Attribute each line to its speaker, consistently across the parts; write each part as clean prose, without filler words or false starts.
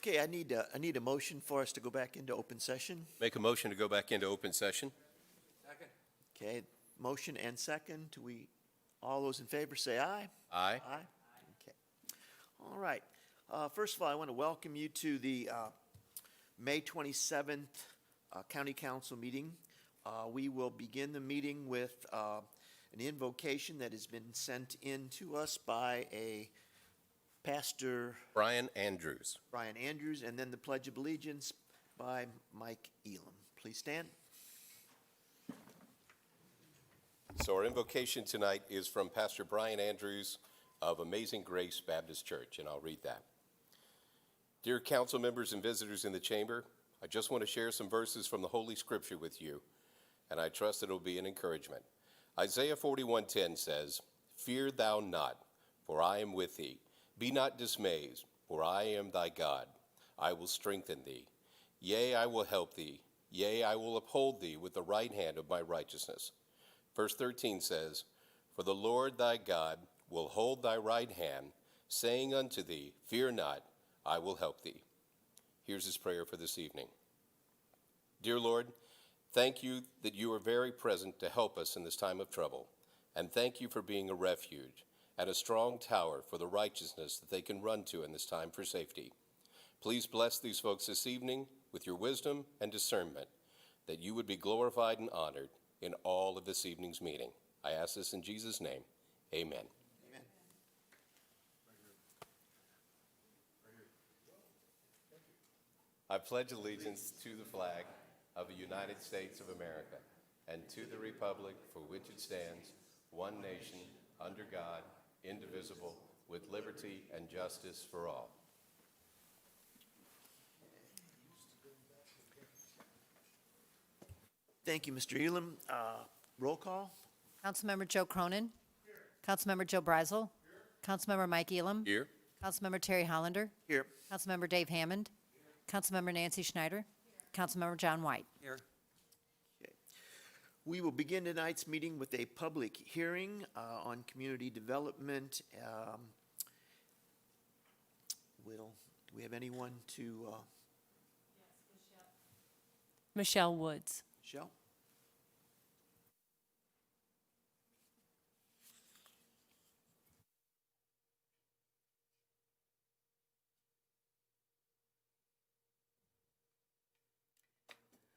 Speaker 1: Okay, I need a motion for us to go back into open session.
Speaker 2: Make a motion to go back into open session.
Speaker 1: Okay, motion and second. All those in favor say aye.
Speaker 2: Aye.
Speaker 1: Aye. Okay. All right. First of all, I want to welcome you to the May 27th County Council meeting. We will begin the meeting with an invocation that has been sent in to us by a Pastor
Speaker 2: Brian Andrews.
Speaker 1: Brian Andrews, and then the Pledge of Allegiance by Mike Elam. Please stand.
Speaker 2: So our invocation tonight is from Pastor Brian Andrews of Amazing Grace Baptist Church, and I'll read that. Dear council members and visitors in the chamber, I just want to share some verses from the Holy Scripture with you, and I trust it will be an encouragement. Isaiah 41:10 says, "Fear thou not, for I am with thee. Be not dismayed, for I am thy God. I will strengthen thee. Yea, I will help thee. Yea, I will uphold thee with the right hand of my righteousness." Verse 13 says, "For the Lord thy God will hold thy right hand, saying unto thee, Fear not, I will help thee." Here's his prayer for this evening. Dear Lord, thank you that you are very present to help us in this time of trouble, and thank you for being a refuge and a strong tower for the righteousness that they can run to in this time for safety. Please bless these folks this evening with your wisdom and discernment, that you would be glorified and honored in all of this evening's meeting. I ask this in Jesus' name. Amen.
Speaker 1: Amen.
Speaker 2: I pledge allegiance to the flag of the United States of America and to the republic for which it stands, one nation, under God, indivisible, with liberty and justice for all.
Speaker 1: Thank you, Mr. Elam. Roll call.
Speaker 3: Councilmember Joe Cronin. Councilmember Joe Breisel. Councilmember Mike Elam.
Speaker 2: Here.
Speaker 3: Councilmember Terry Hollander.
Speaker 1: Here.
Speaker 3: Councilmember Dave Hammond. Councilmember Nancy Schneider. Councilmember John White.
Speaker 1: Okay. We will begin tonight's meeting with a public hearing on community development. Do we have anyone to,
Speaker 4: Michelle Woods.
Speaker 1: Michelle?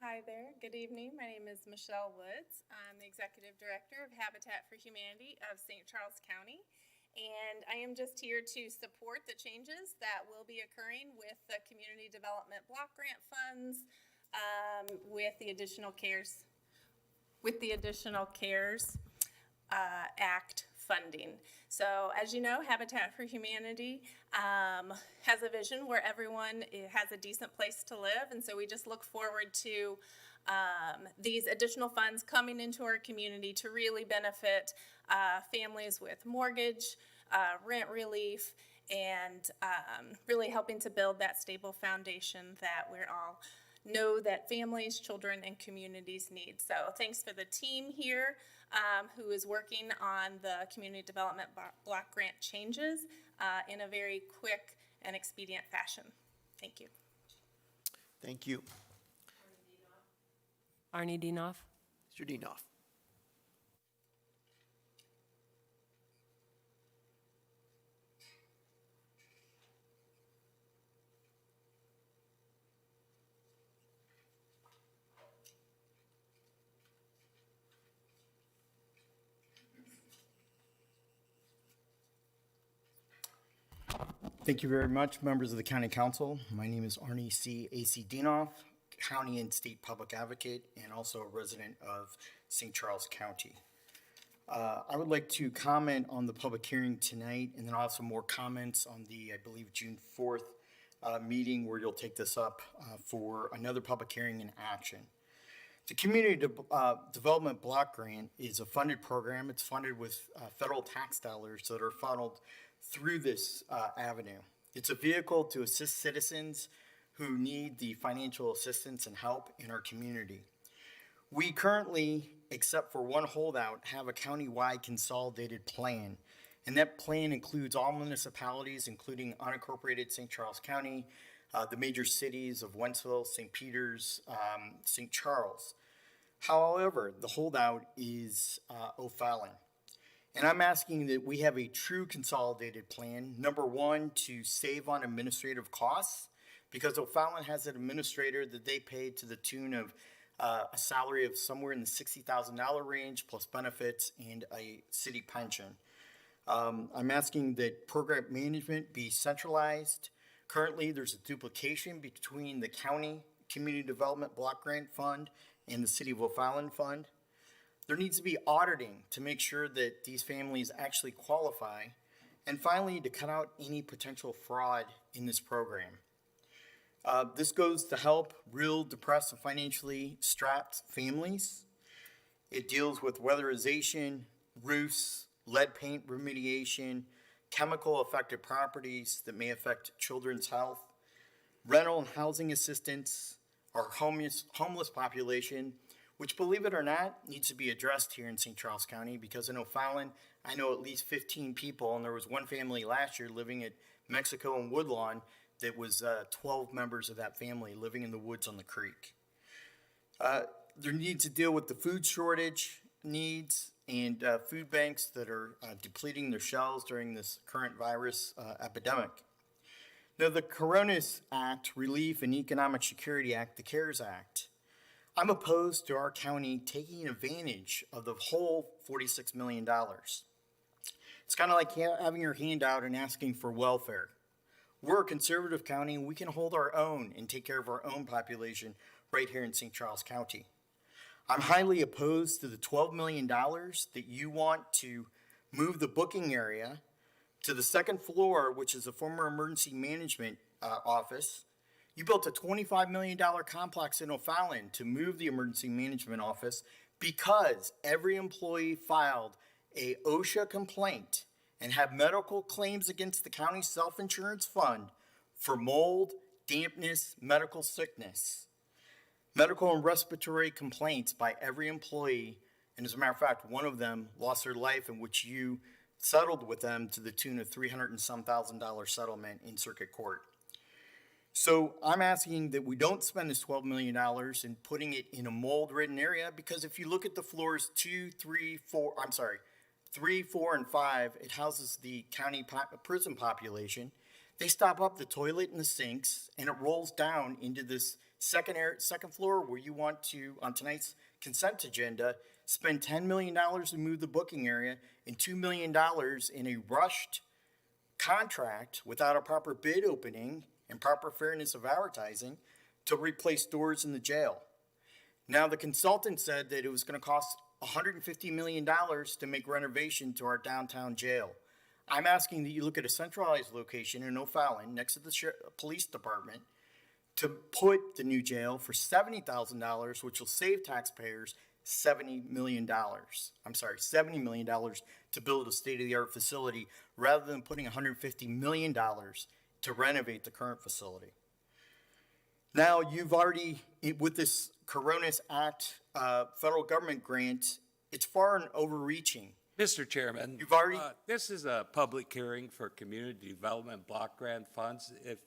Speaker 5: Hi there, good evening. My name is Michelle Woods. I'm the Executive Director of Habitat for Humanity of St. Charles County. And I am just here to support the changes that will be occurring with the Community Development Block Grant funds, with the Additional CARES Act funding. So as you know, Habitat for Humanity has a vision where everyone has a decent place to live, and so we just look forward to these additional funds coming into our community to really benefit families with mortgage, rent relief, and really helping to build that stable foundation that we're all know that families, children, and communities need. So thanks for the team here who is working on the Community Development Block Grant changes in a very quick and expedient fashion. Thank you.
Speaker 1: Thank you.
Speaker 4: Arnie Dienoff.
Speaker 1: Mr. Dienoff.
Speaker 6: Thank you very much, members of the County Council. My name is Arnie C. A.C. Dienoff, County and State Public Advocate, and also a resident of St. Charles County. I would like to comment on the public hearing tonight, and then also more comments on the, I believe, June 4th meeting where you'll take this up for another public hearing and action. The Community Development Block Grant is a funded program. It's funded with federal tax dollars that are funneled through this avenue. It's a vehicle to assist citizens who need the financial assistance and help in our community. We currently, except for one holdout, have a county-wide consolidated plan, and that plan includes all municipalities, including unincorporated St. Charles County, the major cities of Wentzville, St. Peters, St. Charles. However, the holdout is O'Fallon. And I'm asking that we have a true consolidated plan. Number one, to save on administrative costs, because O'Fallon has an administrator that they pay to the tune of a salary of somewhere in the $60,000 range, plus benefits and a city pension. I'm asking that program management be centralized. Currently, there's a duplication between the county community development block grant fund and the city of O'Fallon fund. There needs to be auditing to make sure that these families actually qualify. And finally, to cut out any potential fraud in this program. This goes to help real depressed and financially strapped families. It deals with weatherization, roofs, lead paint remediation, chemical affected properties that may affect children's health, rental and housing assistance, our homeless population, which, believe it or not, needs to be addressed here in St. Charles County, because in O'Fallon, I know at least 15 people, and there was one family last year living at Mexico and Woodlawn that was 12 members of that family living in the woods on the creek. There needs to deal with the food shortage needs and food banks that are depleting their shelves during this current virus epidemic. Now, the Coronas Act, Relief and Economic Security Act, the CARES Act, I'm opposed to our county taking advantage of the whole $46 million. It's kind of like having your hand out and asking for welfare. We're a conservative county, and we can hold our own and take care of our own population right here in St. Charles County. I'm highly opposed to the $12 million that you want to move the booking area to the second floor, which is a former emergency management office. You built a $25 million complex in O'Fallon to move the emergency management office because every employee filed a OSHA complaint and have medical claims against the county self-insurance fund for mold, dampness, medical sickness. Medical and respiratory complaints by every employee, and as a matter of fact, one of them lost their life, in which you settled with them to the tune of $300 and some thousand settlement in circuit court. So I'm asking that we don't spend this $12 million in putting it in a mold-ridden area, because if you look at the floors 3, 4, and 5, it houses the county prison population. They stop up the toilet and the sinks, and it rolls down into this second floor where you want to, on tonight's consent agenda, spend $10 million to move the booking area and $2 million in a rushed contract without a proper bid opening and proper fairness of advertising to replace doors in the jail. Now, the consultant said that it was going to cost $150 million to make renovation to our downtown jail. I'm asking that you look at a centralized location in O'Fallon next to the police department to put the new jail for $70,000, which will save taxpayers $70 million to build a state-of-the-art facility, rather than putting $150 million to renovate the current facility. Now, you've already, with this Coronas Act federal government grant, it's far and overreaching.
Speaker 7: Mr. Chairman,
Speaker 6: You've already-
Speaker 7: this is a public hearing for community development block grant funds. If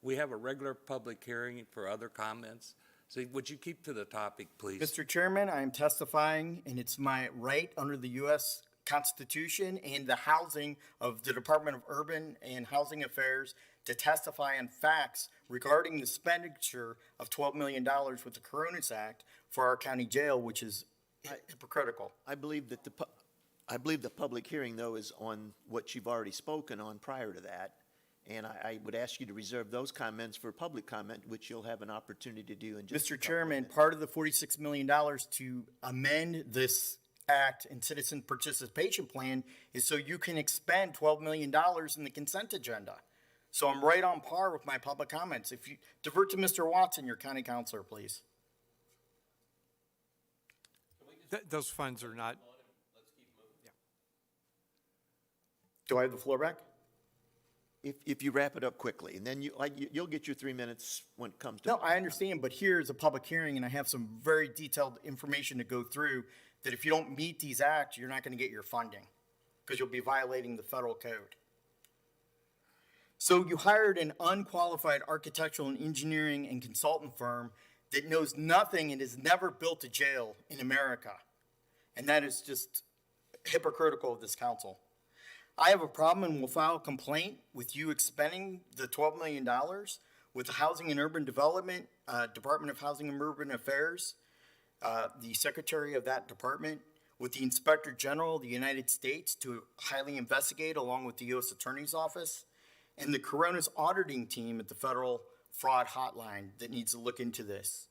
Speaker 7: we have a regular public hearing for other comments, so would you keep to the topic, please?
Speaker 6: Mr. Chairman, I am testifying, and it's my right under the U.S. Constitution and the housing of the Department of Urban and Housing Affairs to testify on facts regarding the expenditure of $12 million with the Coronas Act for our county jail, which is hypocritical.
Speaker 1: I believe that the public hearing, though, is on what you've already spoken on prior to that. And I would ask you to reserve those comments for public comment, which you'll have an opportunity to do in just a
Speaker 6: Mr.
Speaker 1: couple of
Speaker 6: Chairman,
Speaker 1: minutes.
Speaker 6: part of the $46 million to amend this act and citizen participation plan is so you can expend $12 million in the consent agenda. So I'm right on par with my public comments. If you divert to Mr. Watson, your county counselor, please.
Speaker 8: Those funds are not,
Speaker 6: Do I have the floor back?
Speaker 1: If you wrap it up quickly, and then you'll get your 3 minutes when it comes to.
Speaker 6: No, I understand, but here's a public hearing, and I have some very detailed information to go through, that if you don't meet these acts, you're not going to get your funding, because you'll be violating the federal code. So you hired an unqualified architectural and engineering and consultant firm that knows nothing and has never built a jail in America. And that is just hypocritical of this council. I have a problem and will file a complaint with you expending the $12 million with the Housing and Urban Development, Department of Housing and Urban Affairs, the secretary of that department, with the Inspector General of the United States to highly investigate along with the U.S. Attorney's Office, and the Corona's auditing team at the Federal Fraud Hotline that needs to look into this.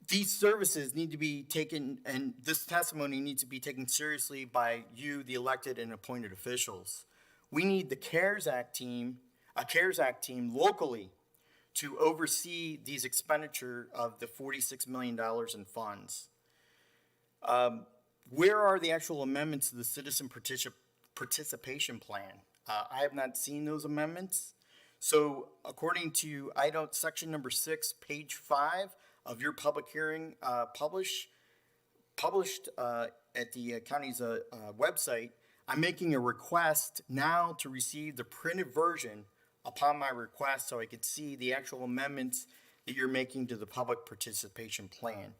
Speaker 6: These services need to be taken, and this testimony needs to be taken seriously by you, the elected and appointed officials. We need the CARES Act team, a CARES Act team locally to oversee these expenditure of the $46 million in funds. Where are the actual amendments to the citizen participation plan? I have not seen those amendments. So according to section number 6, page 5 of your public hearing published at the county's website, I'm making a request now to receive the printed version upon my request so I could see the actual amendments that you're making to the public participation plan.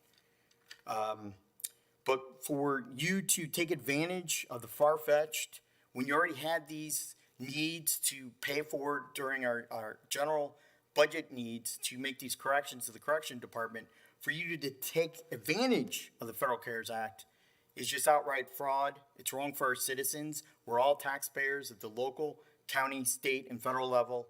Speaker 6: But for you to take advantage of the far-fetched, when you already had these needs to pay for during our general budget needs to make these corrections to the correction department, for you to take advantage of the Federal CARES Act is just outright fraud. It's wrong for our citizens. We're all taxpayers at the local, county, state, and federal level.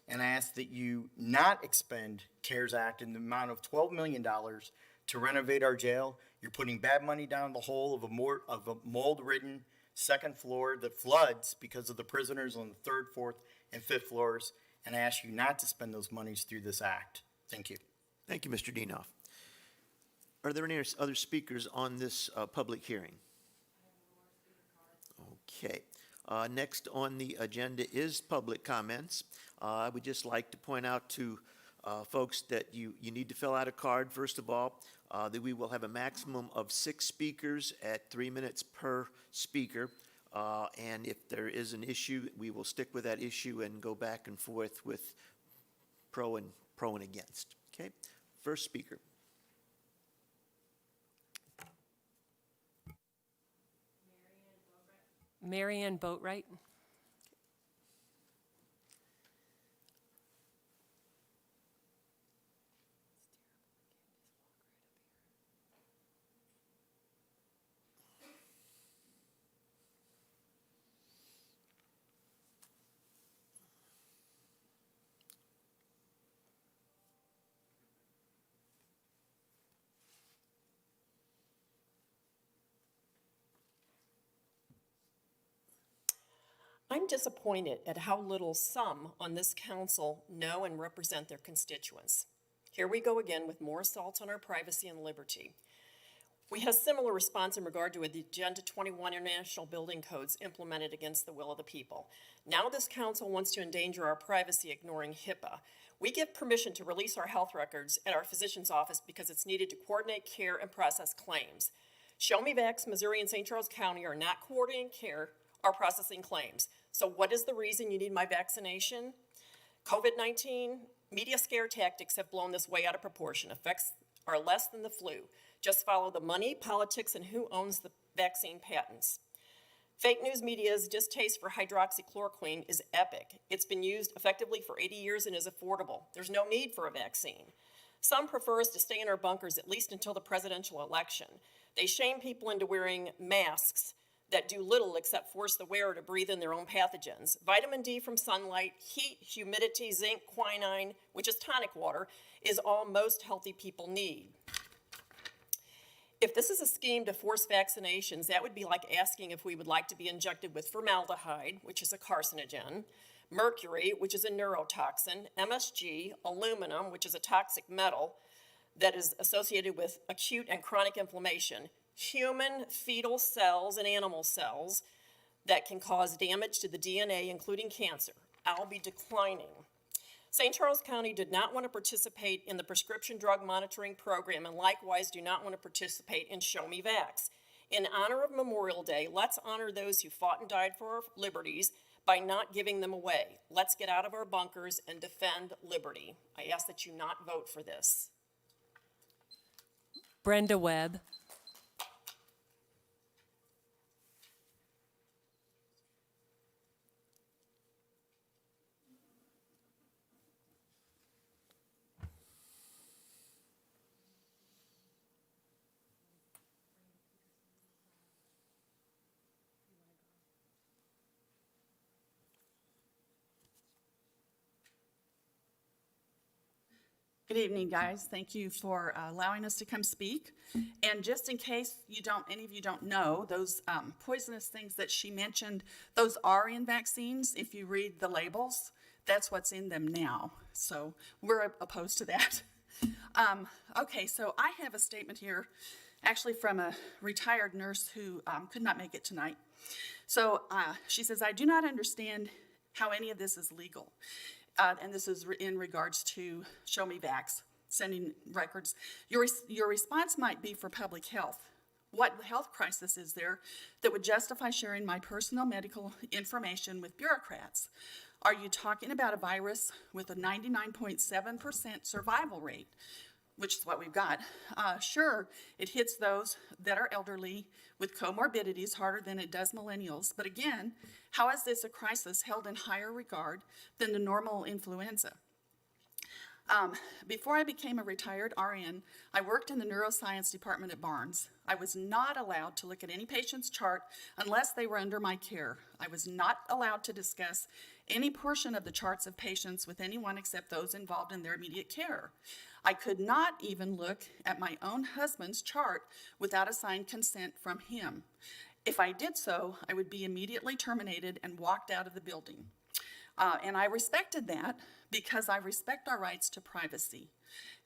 Speaker 6: And I ask that you not expend CARES Act in the amount of $12 million to renovate our jail. You're putting bad money down the hole of a mold-ridden second floor that floods because of the prisoners on the 3rd, 4th, and 5th floors. And I ask you not to spend those monies through this act. Thank you.
Speaker 1: Thank you, Mr. Dienoff. Are there any other speakers on this public hearing? Okay. Next on the agenda is public comments. I would just like to point out to folks that you need to fill out a card, first of all, that we will have a maximum of 6 speakers at 3 minutes per speaker. And if there is an issue, we will stick with that issue and go back and forth with pro and against. Okay? First speaker.
Speaker 4: Marianne Boatwright.
Speaker 9: I'm disappointed at how little some on this council know and represent their constituents. Here we go again with more assaults on our privacy and liberty. We had a similar response in regard to the Agenda 21 International Building Codes implemented against the will of the people. Now this council wants to endanger our privacy, ignoring HIPAA. We give permission to release our health records at our physician's office because it's needed to coordinate care and process claims. Show Me Vax, Missouri, and St. Charles County are not coordinating care or processing claims. So what is the reason you need my vaccination? COVID-19, media scare tactics have blown this way out of proportion. Effects are less than the flu. Just follow the money, politics, and who owns the vaccine patents. Fake news media's distaste for hydroxychloroquine is epic. It's been used effectively for 80 years and is affordable. There's no need for a vaccine. Some prefer us to stay in our bunkers at least until the presidential election. They shame people into wearing masks that do little except force the wearer to breathe in their own pathogens. Vitamin D from sunlight, heat, humidity, zinc, quinine, which is tonic water, is all most healthy people need. If this is a scheme to force vaccinations, that would be like asking if we would like to be injected with formaldehyde, which is a carcinogen, mercury, which is a neurotoxin, MSG, aluminum, which is a toxic metal that is associated with acute and chronic inflammation, human fetal cells and animal cells that can cause damage to the DNA, including cancer. I'll be declining. St. Charles County did not want to participate in the prescription drug monitoring program and likewise do not want to participate in Show Me Vax. In honor of Memorial Day, let's honor those who fought and died for our liberties by not giving them away. Let's get out of our bunkers and defend liberty. I ask that you not vote for this.
Speaker 4: Brenda Webb.
Speaker 10: Good evening, guys. Thank you for allowing us to come speak. And just in case any of you don't know, those poisonous things that she mentioned, those are in vaccines. If you read the labels, that's what's in them now. So we're opposed to that. Okay, so I have a statement here, actually from a retired nurse who could not make it tonight. So she says, I do not understand how any of this is legal. And this is in regards to Show Me Vax, sending records. Your response might be for public health. What health crisis is there that would justify sharing my personal medical information with bureaucrats? Are you talking about a virus with a 99.7% survival rate, which is what we've got? Sure, it hits those that are elderly with comorbidities harder than it does millennials. But again, how is this a crisis held in higher regard than the normal influenza? Before I became a retired RN, I worked in the neuroscience department at Barnes. I was not allowed to look at any patient's chart unless they were under my care. I was not allowed to discuss any portion of the charts of patients with anyone except those involved in their immediate care. I could not even look at my own husband's chart without a signed consent from him. If I did so, I would be immediately terminated and walked out of the building. And I respected that because I respect our rights to privacy.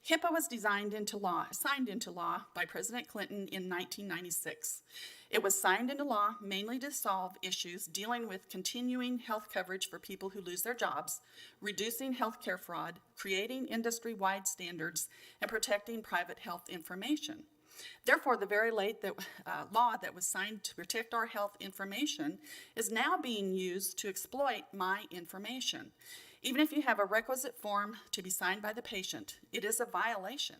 Speaker 10: HIPAA was signed into law by President Clinton in 1996. It was signed into law mainly to solve issues dealing with continuing health coverage for people who lose their jobs, reducing healthcare fraud, creating industry-wide standards, and protecting private health information. Therefore, the very late law that was signed to protect our health information is now being used to exploit my information. Even if you have a requisite form to be signed by the patient, it is a violation.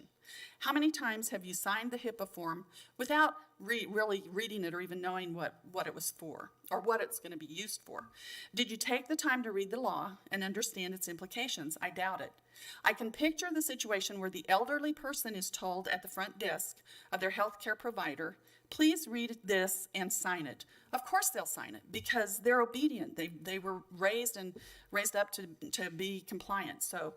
Speaker 10: How many times have you signed the HIPAA form without really reading it or even knowing what it was for or what it's going to be used for? Did you take the time to read the law and understand its implications? I doubt it. I can picture the situation where the elderly person is told at the front desk of their healthcare provider, please read this and sign it. Of course they'll sign it because they're obedient. They were raised up to be compliant, so,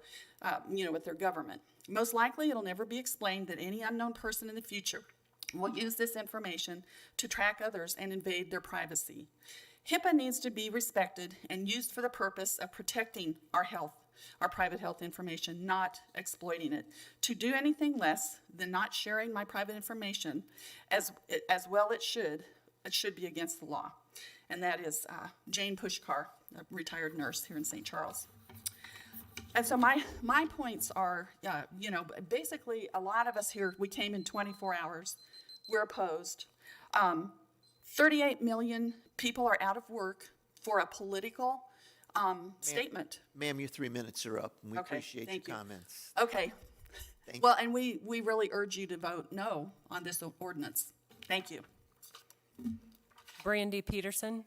Speaker 10: with their government. Most likely it'll never be explained that any unknown person in the future will use this information to track others and invade their privacy. HIPAA needs to be respected and used for the purpose of protecting our health, our private health information, not exploiting it. To do anything less than not sharing my private information as well it should be against the law. And that is Jane Pushkar, a retired nurse here in St. Charles. And so my points are, basically a lot of us here, we came in 24 hours. We're opposed. 38 million people are out of work for a political statement.
Speaker 1: Ma'am, your 3 minutes are up, and we
Speaker 10: Okay,
Speaker 1: appreciate your
Speaker 10: thank you.
Speaker 1: comments.
Speaker 10: Okay.
Speaker 1: Thank
Speaker 10: Well, and we really urge you to vote no on this ordinance. Thank you.
Speaker 4: Brandy Peterson.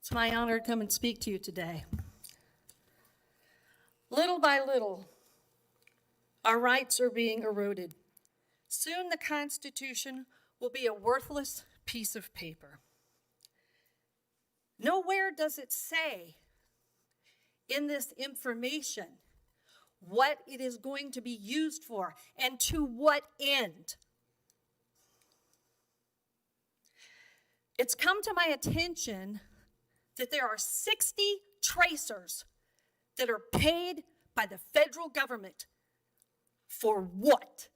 Speaker 11: It's my honor to come and speak to you today. Little by little, our rights are being eroded. Soon the Constitution will be a worthless piece of paper. Nowhere does it say in this information what it is going to be used for and to what end. It's come to my attention that there are 60 tracers that are paid by the federal government. For what?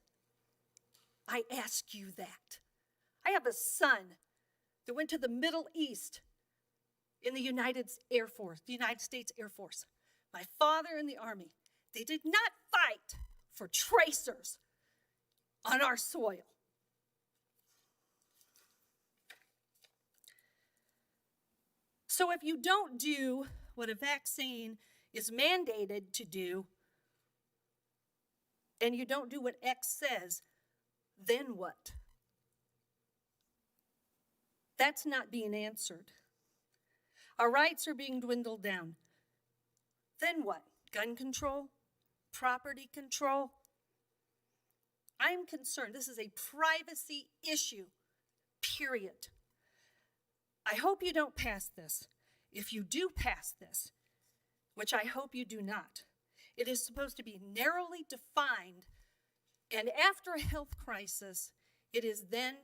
Speaker 11: I ask you that. I have a son that went to the Middle East in the United States Air Force. My father in the Army. They did not fight for tracers on our soil. So if you don't do what a vaccine is mandated to do, and you don't do what X says, then what? That's not being answered. Our rights are being dwindled down. Then what? Gun control? Property control? I'm concerned. This is a privacy issue, period. I hope you don't pass this. If you do pass this, which I hope you do not, it is supposed to be narrowly defined, and after a health crisis, it is then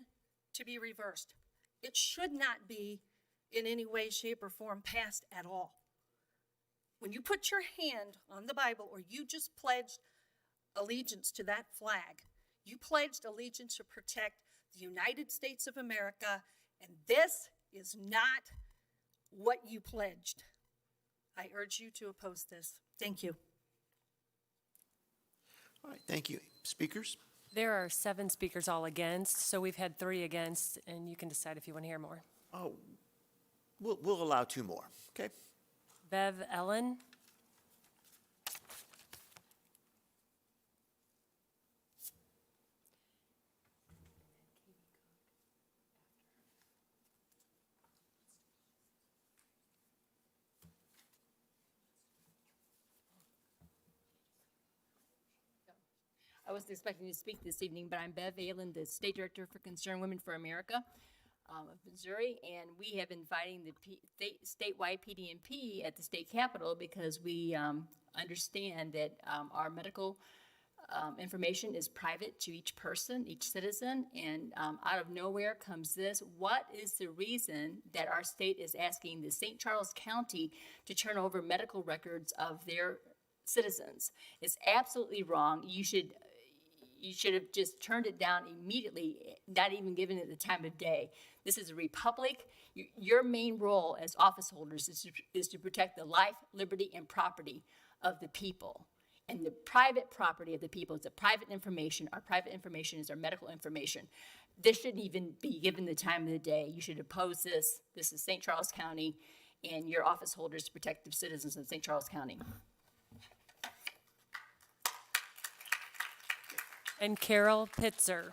Speaker 11: to be reversed. It should not be in any way, shape, or form passed at all. When you put your hand on the Bible, or you just pledged allegiance to that flag, you pledged allegiance to protect the United States of America, and this is not what you pledged. I urge you to oppose this. Thank you.
Speaker 1: All right, thank you. Speakers?
Speaker 4: There are 7 speakers all against, so we've had 3 against, and you can decide if you want to hear more.
Speaker 1: Oh, we'll allow 2 more, okay?
Speaker 4: Bev Ellen,
Speaker 12: I wasn't expecting to speak this evening, but I'm Bev Allen, the State Director for Concerned Women for America of Missouri, and we have been fighting the statewide PDMP at the state capitol because we understand that our medical information is private to each person, each citizen, and out of nowhere comes this. What is the reason that our state is asking the St. Charles County to turn over medical records of their citizens? It's absolutely wrong. You should have just turned it down immediately, not even given it the time of day. This is a republic. Your main role as office holders is to protect the life, liberty, and property of the people. And the private property of the people is the private information. Our private information is our medical information. This shouldn't even be given the time of the day. You should oppose this. This is St. Charles County, and your office holders to protect the citizens of St. Charles County.
Speaker 4: and Carol Pitzer.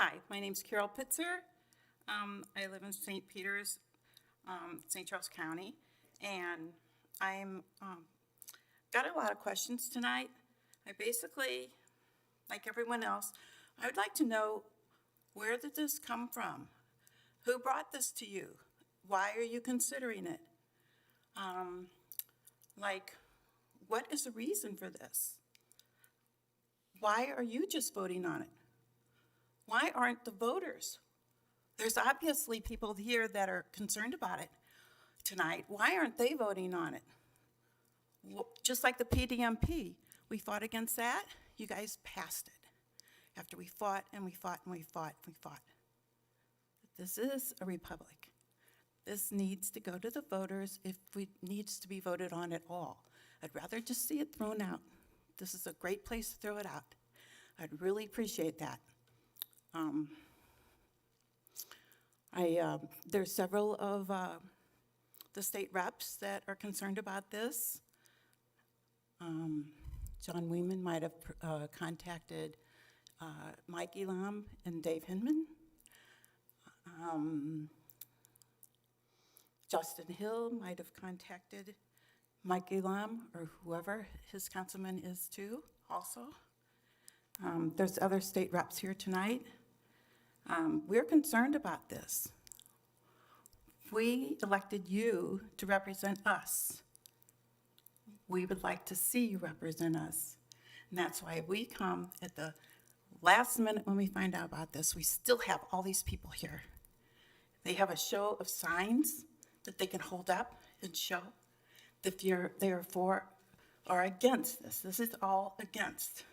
Speaker 13: Hi, my name's Carol Pitzer. I live in St. Peters, St. Charles County, and I'm got a lot of questions tonight. I basically, like everyone else, I would like to know, where did this come from? Who brought this to you? Why are you considering it? What is the reason for this? Why are you just voting on it? Why aren't the voters? There's obviously people here that are concerned about it tonight. Why aren't they voting on it? Just like the PDMP, we fought against that. You guys passed it. After we fought and we fought and we fought and we fought. This is a republic. This needs to go to the voters if it needs to be voted on at all. I'd rather just see it thrown out. This is a great place to throw it out. I'd really appreciate that. There's several of the state reps that are concerned about this. John Weeman might have contacted Mike Elam and Dave Hinman. Justin Hill might have contacted Mike Elam or whoever his councilman is too also. There's other state reps here tonight. We're concerned about this. We elected you to represent us. We would like to see you represent us. And that's why we come at the last minute when we find out about this. We still have all these people here. They have a show of signs that they can hold up and show that they are for or against this. This is all against.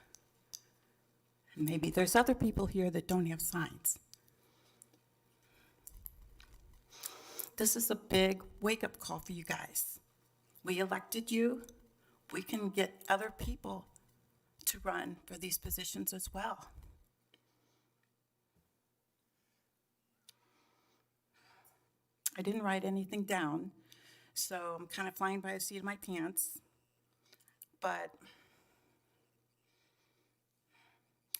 Speaker 13: And maybe there's other people here that don't have signs. This is a big wake-up call for you guys. We elected you. We can get other people to run for these positions as well. I didn't write anything down, so I'm kind of flying by the seat of my pants. But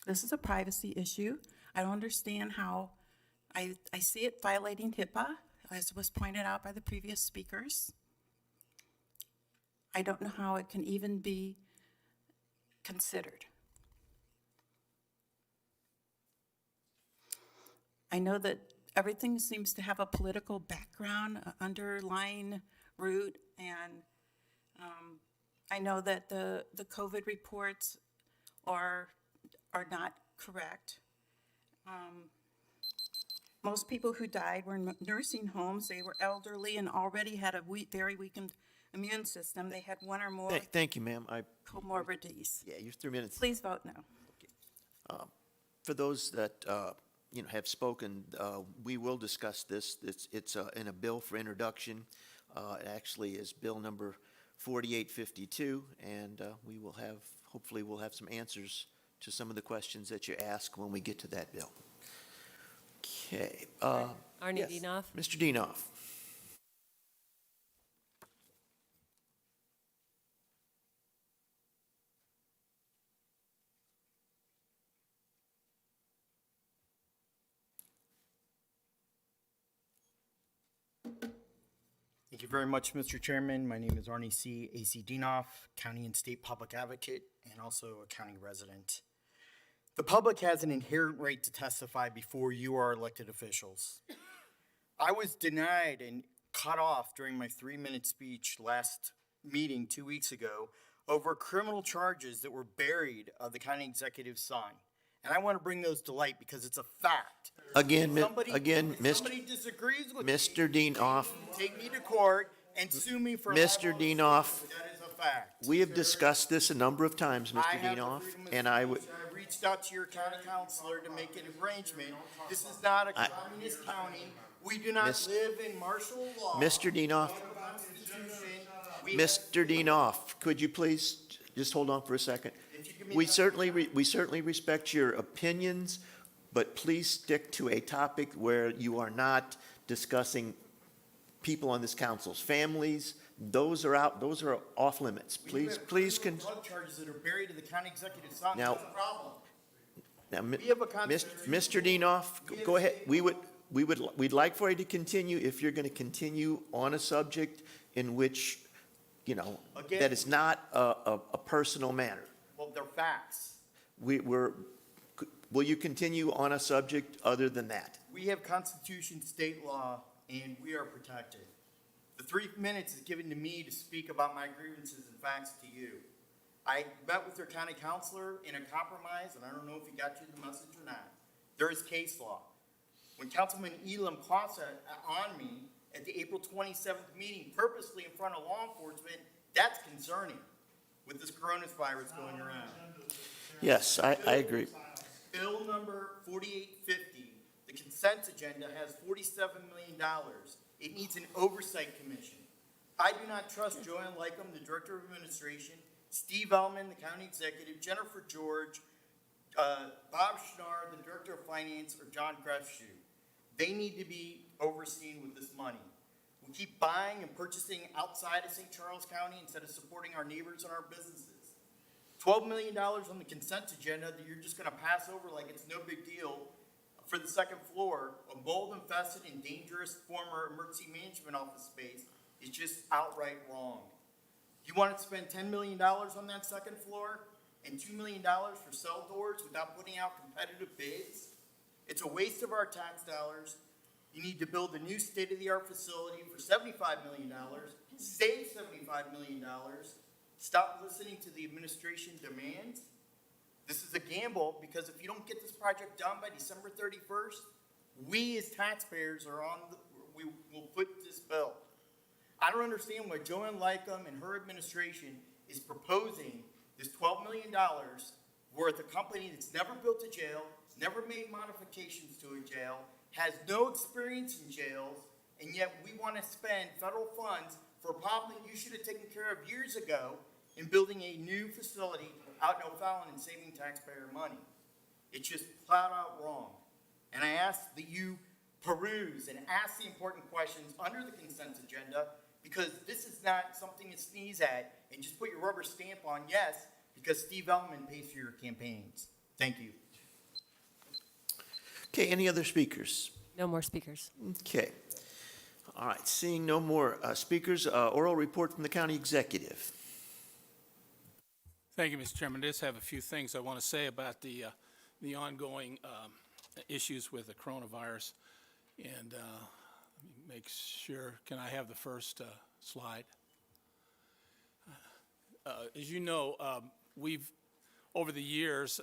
Speaker 13: this is a privacy issue. I don't understand how, I see it violating HIPAA, as was pointed out by the previous speakers. I don't know how it can even be considered. I know that everything seems to have a political background, an underlying root, and I know that the COVID reports are not correct. Most people who died were in nursing homes. They were elderly and already had a very weakened immune system. They had one or more
Speaker 1: Thank you, ma'am.
Speaker 13: comorbidities.
Speaker 1: Yeah, your 3 minutes.
Speaker 13: Please vote no.
Speaker 1: For those that, have spoken, we will discuss this. It's in a bill for introduction. It actually is bill number 4852, and we will have, hopefully we'll have some answers to some of the questions that you ask when we get to that bill. Okay.
Speaker 4: Arnie
Speaker 1: Yes,
Speaker 4: Dienoff.
Speaker 1: Mr. Dienoff.
Speaker 6: Thank you very much, Mr. Chairman. My name is Arnie C. A.C. Dienoff, County and State Public Advocate, and also a county resident. The public has an inherent right to testify before you are elected officials. I was denied and cut off during my 3-minute speech last meeting 2 weeks ago over criminal charges that were buried of the county executive's son. And I want to bring those to light because it's a fact.
Speaker 1: Again,
Speaker 6: Somebody disagrees with
Speaker 1: Mr. Dienoff.
Speaker 6: take me to court and sue me for
Speaker 1: Mr.
Speaker 6: libel.
Speaker 1: Dienoff,
Speaker 6: That is a fact.
Speaker 1: we have discussed this a number of times,
Speaker 6: I
Speaker 1: Mr.
Speaker 6: have the
Speaker 1: Dienoff,
Speaker 6: freedom of
Speaker 1: and I would,
Speaker 6: speech. I reached out to your county counselor to make an arrangement. This is not a communist county. We do not
Speaker 1: Miss-
Speaker 6: live in martial law.
Speaker 1: Mr. Dienoff,
Speaker 6: Constitution.
Speaker 1: Mr. Dienoff, could you please just hold on for a second? We certainly respect your opinions, but please stick to a topic where you are not discussing people on this council's families. Those are off limits. Please,
Speaker 6: Drug charges that are buried in the county executive's son.
Speaker 1: Now-
Speaker 6: That's a problem.
Speaker 1: now,
Speaker 6: We have a constitution.
Speaker 1: Mr. Dienoff, go ahead. We'd like for you to continue if you're going to continue on a subject in which,
Speaker 6: Again-
Speaker 1: that is not a personal matter.
Speaker 6: Well, they're facts.
Speaker 1: Will you continue on a subject other than that?
Speaker 6: We have constitution, state law, and we are protected. The 3 minutes is given to me to speak about my grievances and facts to you. I met with your county counselor in a compromise, and I don't know if he got you the message or not. There is case law. When Councilman Elam Casa on me at the April 27th meeting purposely in front of law enforcement, that's concerning with this coronavirus going around.
Speaker 1: Yes, I agree.
Speaker 6: Bill number 4850, the consent agenda has $47 million. It needs an oversight commission. I do not trust Joanne Lycum, the Director of Administration, Steve Ellman, the County Executive, Jennifer George, Bob Schnarr, the Director of Finance, or John Grefshu. They need to be overseen with this money. We keep buying and purchasing outside of St. Charles County instead of supporting our neighbors and our businesses. $12 million on the consent agenda that you're just going to pass over like it's no big deal for the second floor, a mold-infested and dangerous former emergency management office space is just outright wrong. You want to spend $10 million on that second floor and $2 million for cell doors without putting out competitive bids? It's a waste of our tax dollars. You need to build a new state-of-the-art facility for $75 million, save $75 million, stop listening to the administration demands. This is a gamble, because if you don't get this project done by December 31st, we as taxpayers we will foot this bill. I don't understand why Joanne Lycum and her administration is proposing this $12 million worth a company that's never built a jail, never made modifications to a jail, has no experience in jails, and yet we want to spend federal funds for a problem that you should have taken care of years ago in building a new facility out in O'Fallon and saving taxpayer money. It's just flat out wrong. And I ask that you peruse and ask the important questions under the consent agenda, because this is not something to sneeze at and just put your rubber stamp on yes, because Steve Ellman pays for your campaigns. Thank you.
Speaker 1: Okay, any other speakers?
Speaker 4: No more speakers.
Speaker 1: Okay. All right, seeing no more speakers, oral report from the county executive.
Speaker 14: Thank you, Mr. Chairman. I just have a few things I want to say about the ongoing issues with the coronavirus. And let me make sure, can I have the first slide? As you know, we've, over the years,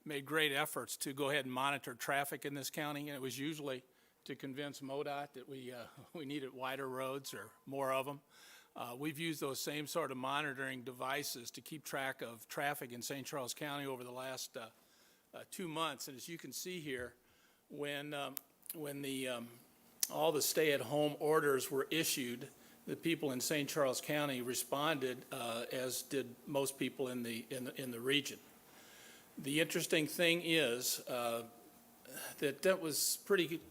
Speaker 14: made great efforts to go ahead and monitor traffic in this county, and it was usually to convince MoDOT that we needed wider roads or more of them. We've used those same sort of monitoring devices to keep track of traffic in St. Charles County over the last 2 months. And as you can see here, when all the stay-at-home orders were issued, the people in St. Charles County responded, as did most people in the region. The interesting thing is that was pretty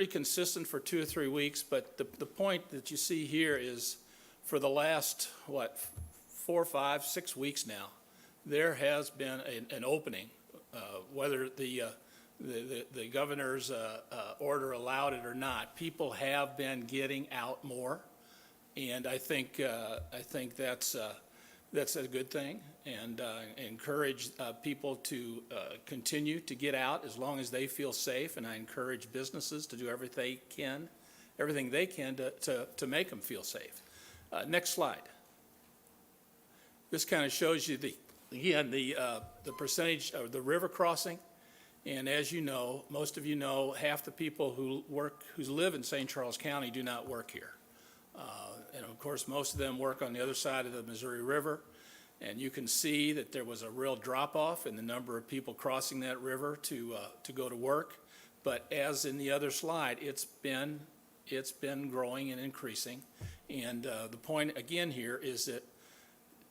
Speaker 14: consistent for 2 or 3 weeks, but the point that you see here is for the last, 4, 5, 6 weeks now, there has been an opening, whether the governor's order allowed it or not. People have been getting out more, and I think that's a good thing, and encourage people to continue to get out as long as they feel safe, and I encourage businesses to do everything they can to make them feel safe. Next slide. This kind of shows you the percentage of the river crossing, and as you know, most of you know, half the people who live in St. Charles County do not work here. And of course, most of them work on the other side of the Missouri River. And you can see that there was a real drop-off in the number of people crossing that river to go to work. But as in the other slide, it's been growing and increasing. And the point again here is that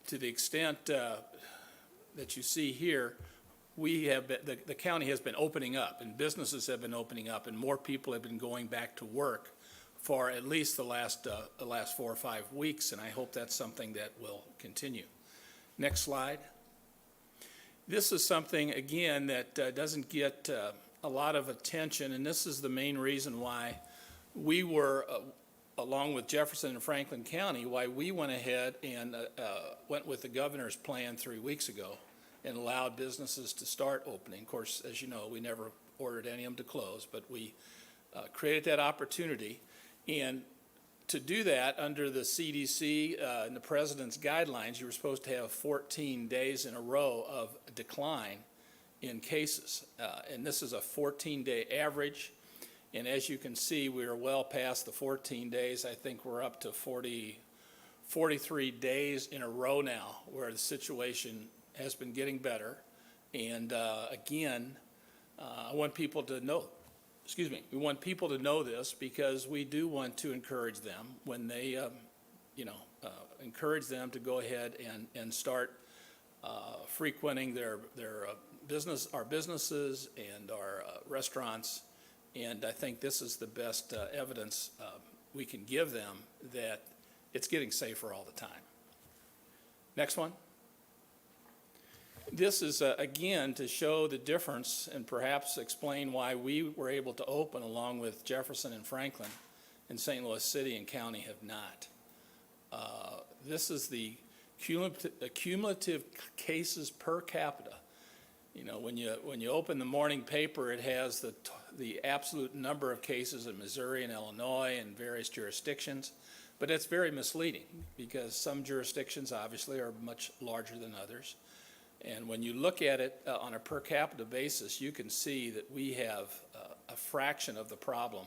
Speaker 14: to the extent that you see here, the county has been opening up, and businesses have been opening up, and more people have been going back to work for at least the last 4 or 5 weeks, and I hope that's something that will continue. Next slide. This is something, again, that doesn't get a lot of attention, and this is the main reason why we were, along with Jefferson and Franklin County, why we went ahead and went with the governor's plan 3 weeks ago and allowed businesses to start opening. Of course, as you know, we never ordered any of them to close, but we created that opportunity. And to do that, under the CDC and the president's guidelines, you were supposed to have 14 days in a row of decline in cases. And this is a 14-day average. And as you can see, we are well past the 14 days. I think we're up to 43 days in a row now where the situation has been getting better. And again, I want people to know, we want people to know this, because we do want to encourage them when they, encourage them to go ahead and start frequenting our businesses and our restaurants. And I think this is the best evidence we can give them that it's getting safer all the time. Next one. This is, again, to show the difference and perhaps explain why we were able to open along with Jefferson and Franklin, and St. Louis City and County have not. This is the cumulative cases per capita You know, when you open the morning paper, it has the absolute number of cases in Missouri and Illinois and various jurisdictions, but it's very misleading because some jurisdictions obviously are much larger than others. And when you look at it on a per capita basis, you can see that we have a fraction of the problem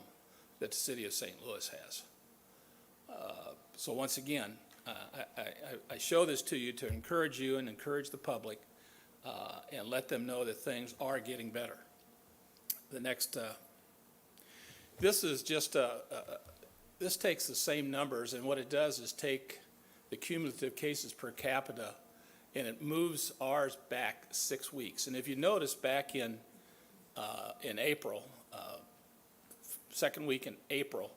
Speaker 14: that the city of St. Louis has. So once again, I show this to you to encourage you and encourage the public and let them know that things are getting better. The next, this is just this takes the same numbers, and what it does is take the cumulative cases per capita and it moves ours back 6 weeks. And if you notice back in April, second week in April,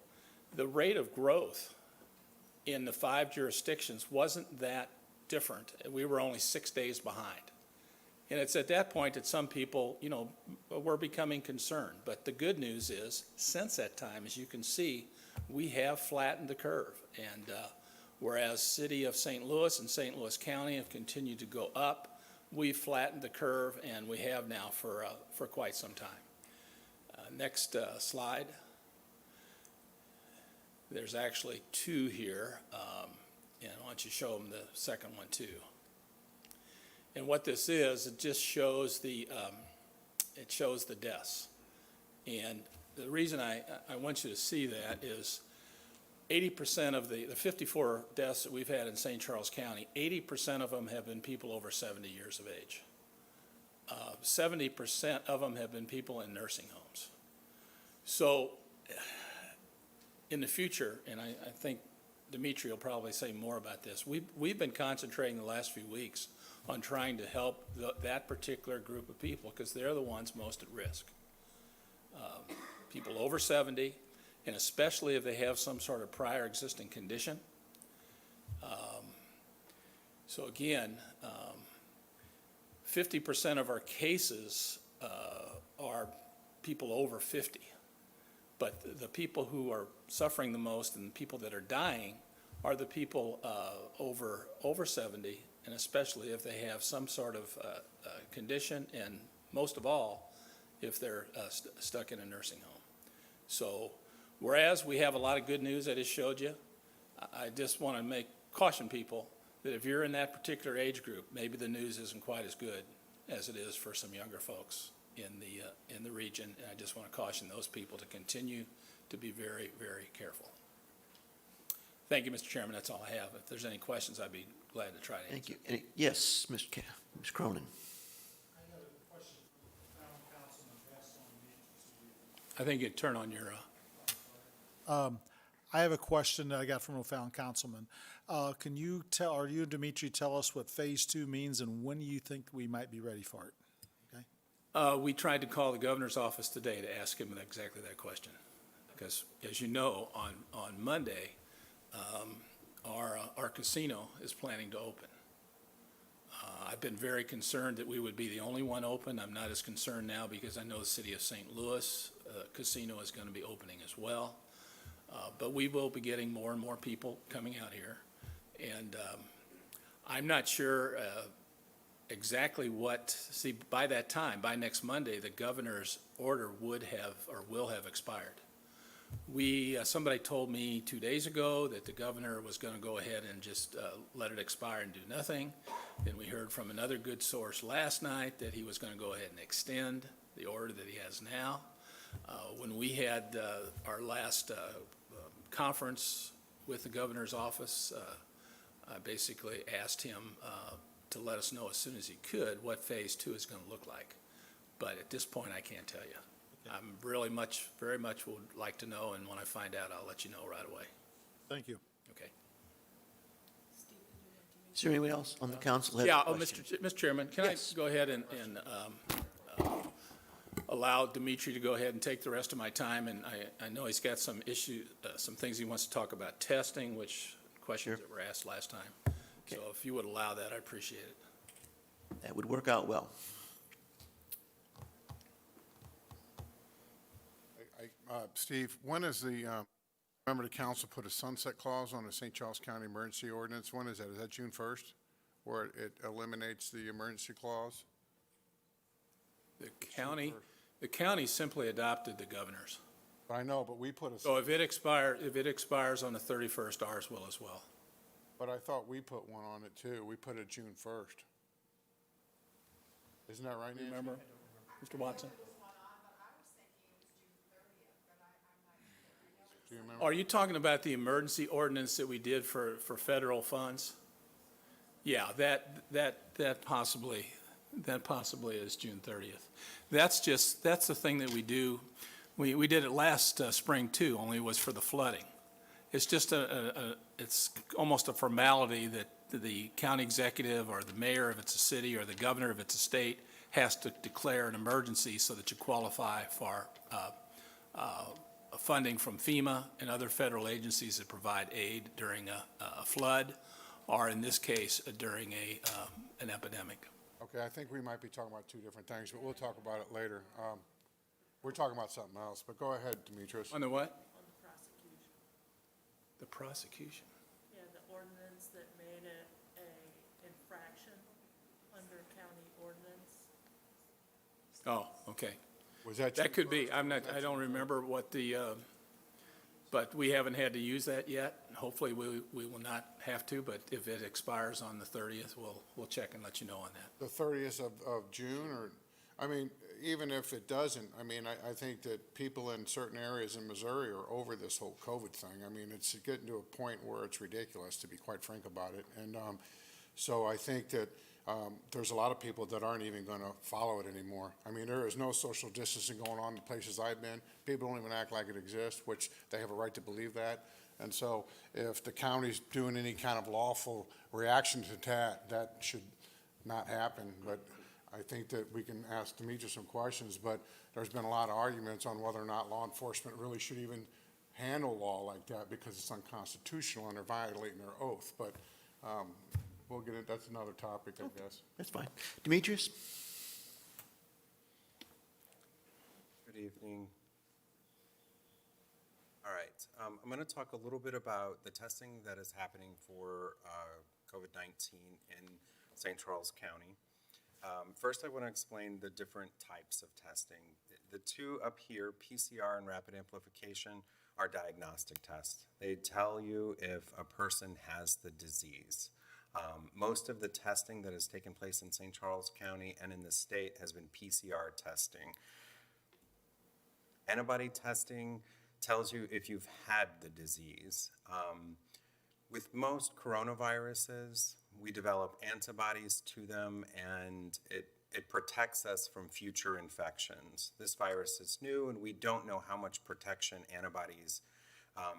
Speaker 14: the rate of growth in the 5 jurisdictions wasn't that different. We were only 6 days behind. And it's at that point that some people, you know, were becoming concerned. But the good news is, since that time, as you can see, we have flattened the curve. And whereas City of St. Louis and St. Louis County have continued to go up, we've flattened the curve, and we have now for quite some time. Next slide. There's actually 2 here, and why don't you show them the second one too? And what this is, it just shows the deaths. And the reason I want you to see that is 80% of the 54 deaths that we've had in St. Charles County, 80% of them have been people over 70 years of age. 70% of them have been people in nursing homes. So in the future, and I think Dimitri will probably say more about this, we've been concentrating the last few weeks on trying to help that particular group of people because they're the ones most at risk. People over 70, and especially if they have some sort of prior existing condition. So again, 50% of our cases are people over 50. But the people who are suffering the most and the people that are dying are the people over 70, and especially if they have some sort of condition, and most of all, if they're stuck in a nursing home. So whereas we have a lot of good news I just showed you, I just want to caution people that if you're in that particular age group, maybe the news isn't quite as good as it is for some younger folks in the region, and I just want to caution those people to continue to be very, very careful. Thank you, Mr. Chairman. That's all I have. If there's any questions, I'd be glad to try to answer.
Speaker 1: Thank you. Yes, Ms. Cronin.
Speaker 14: I think you'd turn on your.
Speaker 15: I have a question that I got from O'Fallon Councilman. Can you tell, or you and Dimitri tell us what Phase 2 means and when you think we might be ready for it?
Speaker 14: We tried to call the governor's office today to ask him exactly that question. Because, as you know, on Monday, our casino is planning to open. I've been very concerned that we would be the only one open. I'm not as concerned now because I know the city of St. Louis casino is going to be opening as well. But we will be getting more and more people coming out here. And I'm not sure exactly by that time, by next Monday, the governor's order would have or will have expired. Somebody told me 2 days ago that the governor was going to go ahead and just let it expire and do nothing. Then we heard from another good source last night that he was going to go ahead and extend the order that he has now. When we had our last conference with the governor's office, I basically asked him to let us know as soon as he could what Phase 2 is going to look like. But at this point, I can't tell you. I'm really very much would like to know, and when I find out, I'll let you know right away.
Speaker 15: Thank you.
Speaker 14: Okay.
Speaker 1: Is there anyone else on the council?
Speaker 14: Yeah, Mr. Chairman, can I go ahead and allow Dimitri to go ahead and take the rest of my time? And I know he's got some issues, some things he wants to talk about testing, which questions that were asked last time. Okay. So if you would allow that, I'd appreciate it.
Speaker 1: That would work out well.
Speaker 16: Steve, when is remember the council put a sunset clause on the St. Charles County emergency ordinance? When is that? Is that June 1st, where it eliminates the emergency clause?
Speaker 14: The county simply adopted the governor's.
Speaker 16: I know, but we put a.
Speaker 14: So if it expires on the 31st, ours will as well.
Speaker 16: But I thought we put one on it too. We put it June 1st. Isn't that right, Nancy?
Speaker 14: Remember, Mr. Watson?
Speaker 16: Do you remember?
Speaker 14: Are you talking about the emergency ordinance that we did for federal funds? Yeah, that possibly is June 30th. That's the thing that we do. We did it last spring too, only it was for the flooding. It's just it's almost a formality that the county executive or the mayor, if it's a city, or the governor, if it's a state, has to declare an emergency so that you qualify for funding from FEMA and other federal agencies that provide aid during a flood, or in this case, during an epidemic.
Speaker 16: Okay, I think we might be talking about two different things, but we'll talk about it later. We're talking about something else, but go ahead, Demetrius.
Speaker 14: On the what?
Speaker 17: On the prosecution.
Speaker 14: The prosecution.
Speaker 17: Yeah, the ordinance that made it a infraction under county ordinance.
Speaker 14: Oh, okay.
Speaker 16: Was that?
Speaker 14: That could be. I don't remember what the, but we haven't had to use that yet. Hopefully, we will not have to, but if it expires on the 30th, we'll check and let you know on that.
Speaker 16: The 30th of June, or, I mean, even if it doesn't, I mean, I think that people in certain areas in Missouri are over this whole COVID thing. I mean, it's getting to a point where it's ridiculous, to be quite frank about it. And so I think that there's a lot of people that aren't even going to follow it anymore. I mean, there is no social distancing going on in the places I've been. People don't even act like it exists, which they have a right to believe that. And so if the county's doing any kind of lawful reaction to that, that should not happen. But I think that we can ask Demetrius some questions, but there's been a lot of arguments on whether or not law enforcement really should even handle law like that because it's unconstitutional and they're violating their oath. But we'll get it. That's another topic, I guess.
Speaker 1: That's fine. Demetrius?
Speaker 18: Good evening. All right, I'm going to talk a little bit about the testing that is happening for COVID-19 in St. Charles County. First, I want to explain the different types of testing. The two up here, PCR and rapid amplification, are diagnostic tests. They tell you if a person has the disease. Most of the testing that has taken place in St. Charles County and in the state has been PCR testing. Antibody testing tells you if you've had the disease. With most coronaviruses, we develop antibodies to them, and it protects us from future infections. This virus is new, and we don't know how much protection antibodies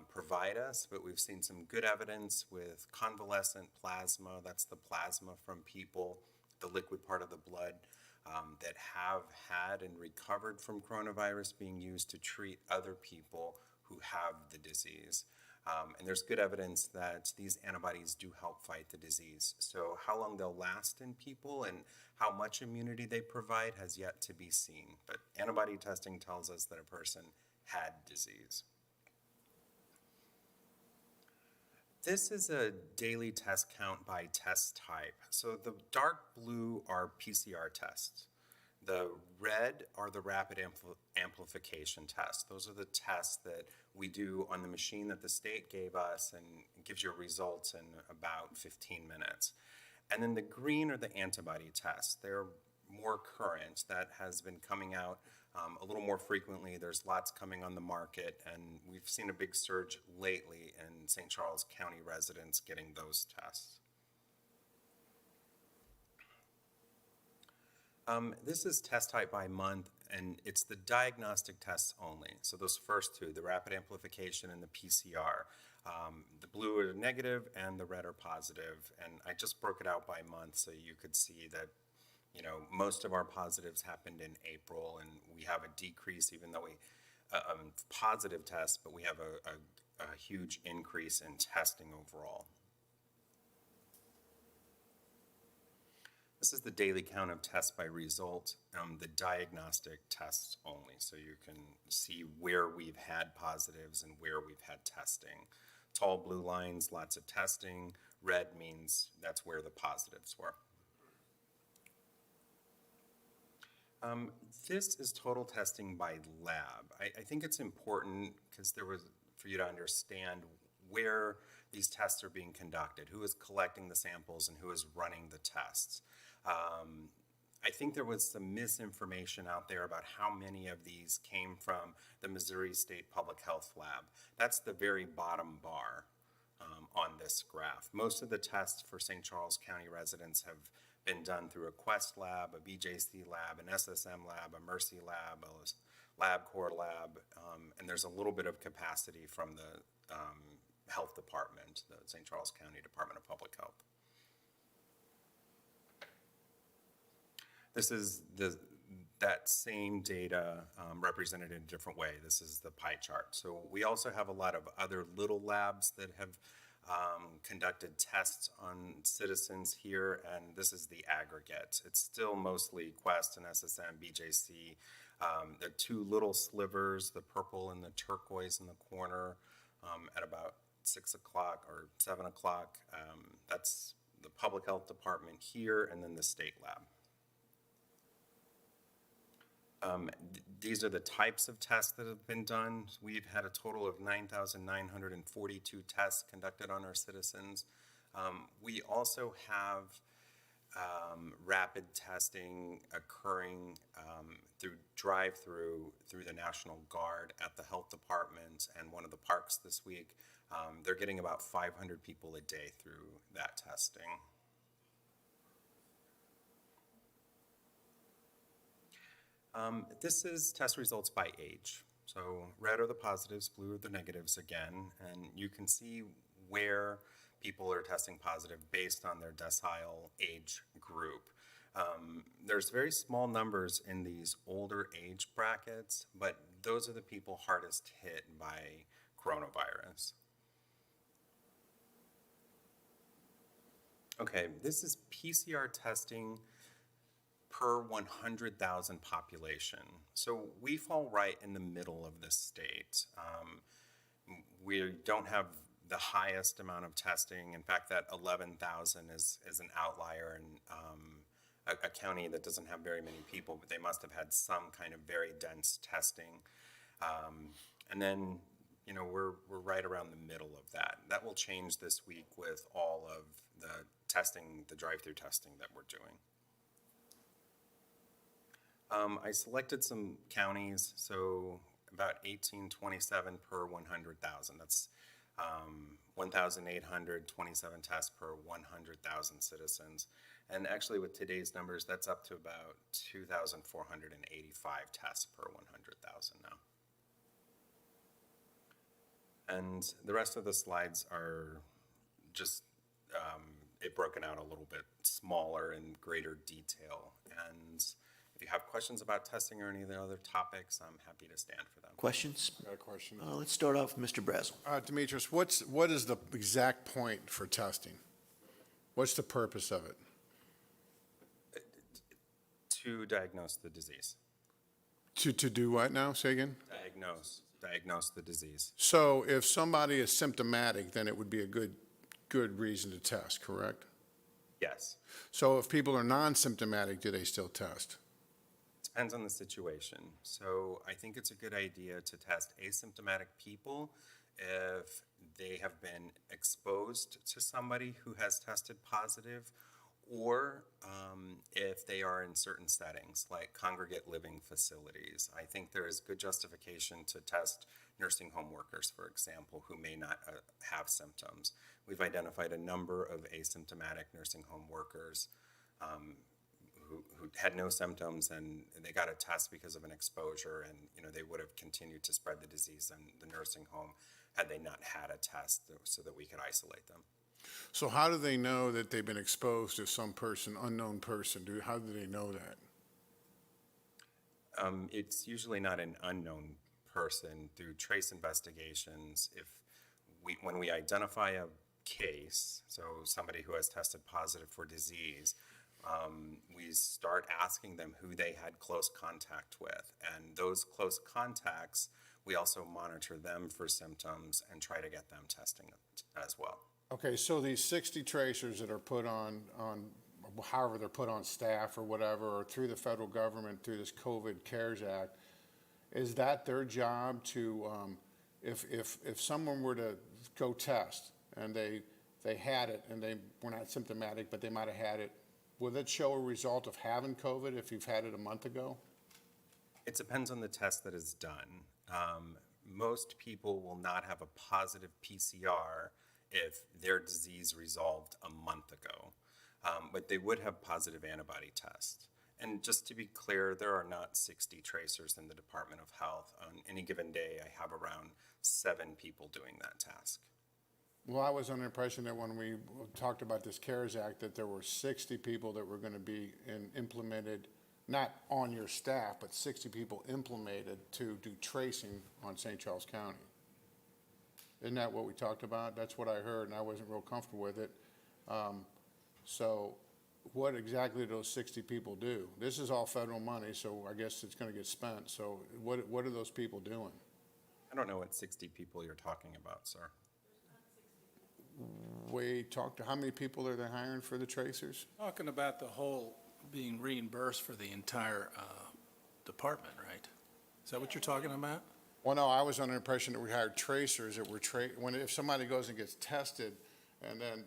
Speaker 18: provide us, but we've seen some good evidence with convalescent plasma, that's the plasma from people, the liquid part of the blood, that have had and recovered from coronavirus being used to treat other people who have the disease. And there's good evidence that these antibodies do help fight the disease. So how long they'll last in people and how much immunity they provide has yet to be seen. But antibody testing tells us that a person had disease. This is a daily test count by test type. So the dark blue are PCR tests. The red are the rapid amplification tests. Those are the tests that we do on the machine that the state gave us and gives you results in about 15 minutes. And then the green are the antibody tests. They're more current. That has been coming out a little more frequently. There's lots coming on the market, and we've seen a big surge lately in St. Charles County residents getting those tests. This is test type by month, and it's the diagnostic tests only. So those first two, the rapid amplification and the PCR. The blue are negative and the red are positive. And I just broke it out by month so you could see that, you know, most of our positives happened in April, and we have a decrease even though we, positive tests, but we have a huge increase in testing overall. This is the daily count of tests by result, the diagnostic tests only, so you can see where we've had positives and where we've had testing. Tall blue lines, lots of testing. Red means that's where the positives were. This is total testing by lab. I think it's important because for you to understand where these tests are being conducted, who is collecting the samples and who is running the tests. I think there was some misinformation out there about how many of these came from the Missouri State Public Health Lab. That's the very bottom bar on this graph. Most of the tests for St. Charles County residents have been done through a Quest lab, a BJC lab, an SSM lab, a Mercy lab, a LabCorp lab, and there's a little bit of capacity from the health department, the St. Charles County Department of Public Health. This is that same data represented in a different way. This is the pie chart. So we also have a lot of other little labs that have conducted tests on citizens here, and this is the aggregate. It's still mostly Quest and SSM, BJC. The two little slivers, the purple and the turquoise in the corner at about 6 o'clock or 7 o'clock. That's the public health department here, and then the state lab. These are the types of tests that have been done. We've had a total of 9,942 tests conducted on our citizens. We also have rapid testing occurring through drive-through through the National Guard at the health department and one of the parks this week. They're getting about 500 people a day through that testing. This is test results by age. So red are the positives, blue are the negatives again, and you can see where people are testing positive based on their decile age group. There's very small numbers in these older age brackets, but those are the people hardest hit by coronavirus. Okay, this is PCR testing per 100,000 population. So we fall right in the middle of this state. We don't have the highest amount of testing. In fact, that 11,000 is an outlier in a county that doesn't have very many people, but they must have had some kind of very dense testing. And then, you know, we're right around the middle of that. That will change this week with all of the testing, the drive-through testing that we're doing. I selected some counties, so about 1827 per 100,000. That's 1,827 tests per 100,000 citizens. And actually with today's numbers, that's up to about 2,485 tests per 100,000 now. And the rest of the slides are just broken out a little bit smaller in greater detail. And if you have questions about testing or any of the other topics, I'm happy to stand for them.
Speaker 1: Questions?
Speaker 16: Got a question.
Speaker 1: Let's start off with Mr. Brazel.
Speaker 16: Demetrius, what is the exact point for testing? What's the purpose of it?
Speaker 18: To diagnose the disease.
Speaker 16: To do what now? Say again?
Speaker 18: Diagnose the disease.
Speaker 16: So if somebody is symptomatic, then it would be a good reason to test, correct?
Speaker 18: Yes.
Speaker 16: So if people are non-symptomatic, do they still test?
Speaker 18: Depends on the situation. So I think it's a good idea to test asymptomatic people if they have been exposed to somebody who has tested positive, or if they are in certain settings like congregate living facilities. I think there is good justification to test nursing home workers, for example, who may not have symptoms. We've identified a number of asymptomatic nursing home workers who had no symptoms, and they got a test because of an exposure, and they would have continued to spread the disease in the nursing home had they not had a test so that we could isolate them.
Speaker 16: So how do they know that they've been exposed to some person, unknown person? How do they know that?
Speaker 18: It's usually not an unknown person. Through trace investigations, when we identify a case, so somebody who has tested positive for disease, we start asking them who they had close contact with. And those close contacts, we also monitor them for symptoms and try to get them testing as well.
Speaker 16: Okay, so these 60 tracers that are put on however they're put on staff or whatever, or through the federal government, through this COVID CARES Act, is that their job to, if someone were to go test and they had it and they were not symptomatic, but they might have had it, will it show a result of having COVID if you've had it a month ago?
Speaker 18: It depends on the test that is done. Most people will not have a positive PCR if their disease resolved a month ago, but they would have positive antibody tests. And just to be clear, there are not 60 tracers in the Department of Health. On any given day, I have around 7 people doing that task.
Speaker 16: Well, I was under the impression that when we talked about this CARES Act, that there were 60 people that were going to be implemented, not on your staff, but 60 people implemented to do tracing on St. Charles County. Isn't that what we talked about? That's what I heard, and I wasn't real comfortable with it. So what exactly do those 60 people do? This is all federal money, so I guess it's going to get spent. So what are those people doing?
Speaker 18: I don't know what 60 people you're talking about, sir.
Speaker 16: We talked to how many people are they hiring for the tracers?
Speaker 14: Talking about the whole being reimbursed for the entire department, right? Is that what you're talking about?
Speaker 16: Well, no, I was under the impression that we hired tracers that were if somebody goes and gets tested, and then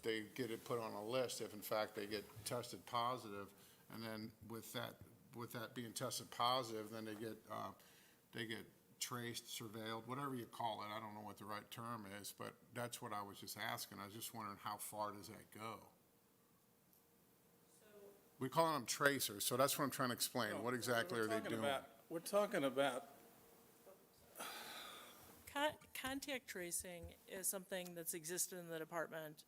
Speaker 16: they get it put on a list if in fact they get tested positive, and then with that being tested positive, then they get traced, surveilled, whatever you call it. I don't know what the right term is, but that's what I was just asking. I was just wondering how far does that go? We call them tracers, so that's what I'm trying to explain. What exactly are they doing?
Speaker 14: We're talking about
Speaker 17: Contact tracing is something that's existed in the department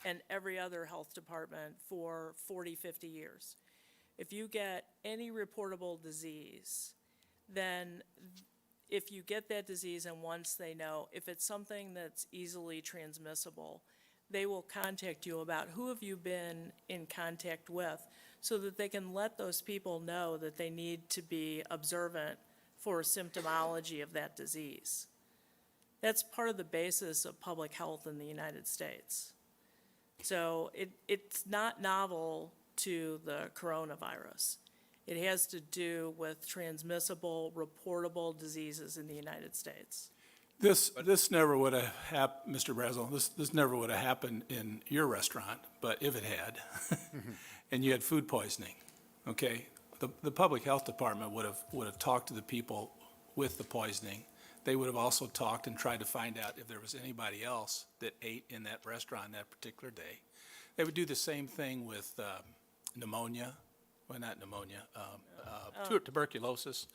Speaker 17: and every other health department for 40, 50 years. If you get any reportable disease, then if you get that disease and once they know, if it's something that's easily transmissible, they will contact you about who have you been in contact with so that they can let those people know that they need to be observant for symptomology of that disease. That's part of the basis of public health in the United States. So it's not novel to the coronavirus. It has to do with transmissible, reportable diseases in the United States.
Speaker 14: This never would have happened, Mr. Brazel, this never would have happened in your restaurant, but if it had, and you had food poisoning, okay, the public health department would have talked to the people with the poisoning. They would have also talked and tried to find out if there was anybody else that ate in that restaurant that particular day. They would do the same thing with pneumonia, well, not pneumonia, tuberculosis.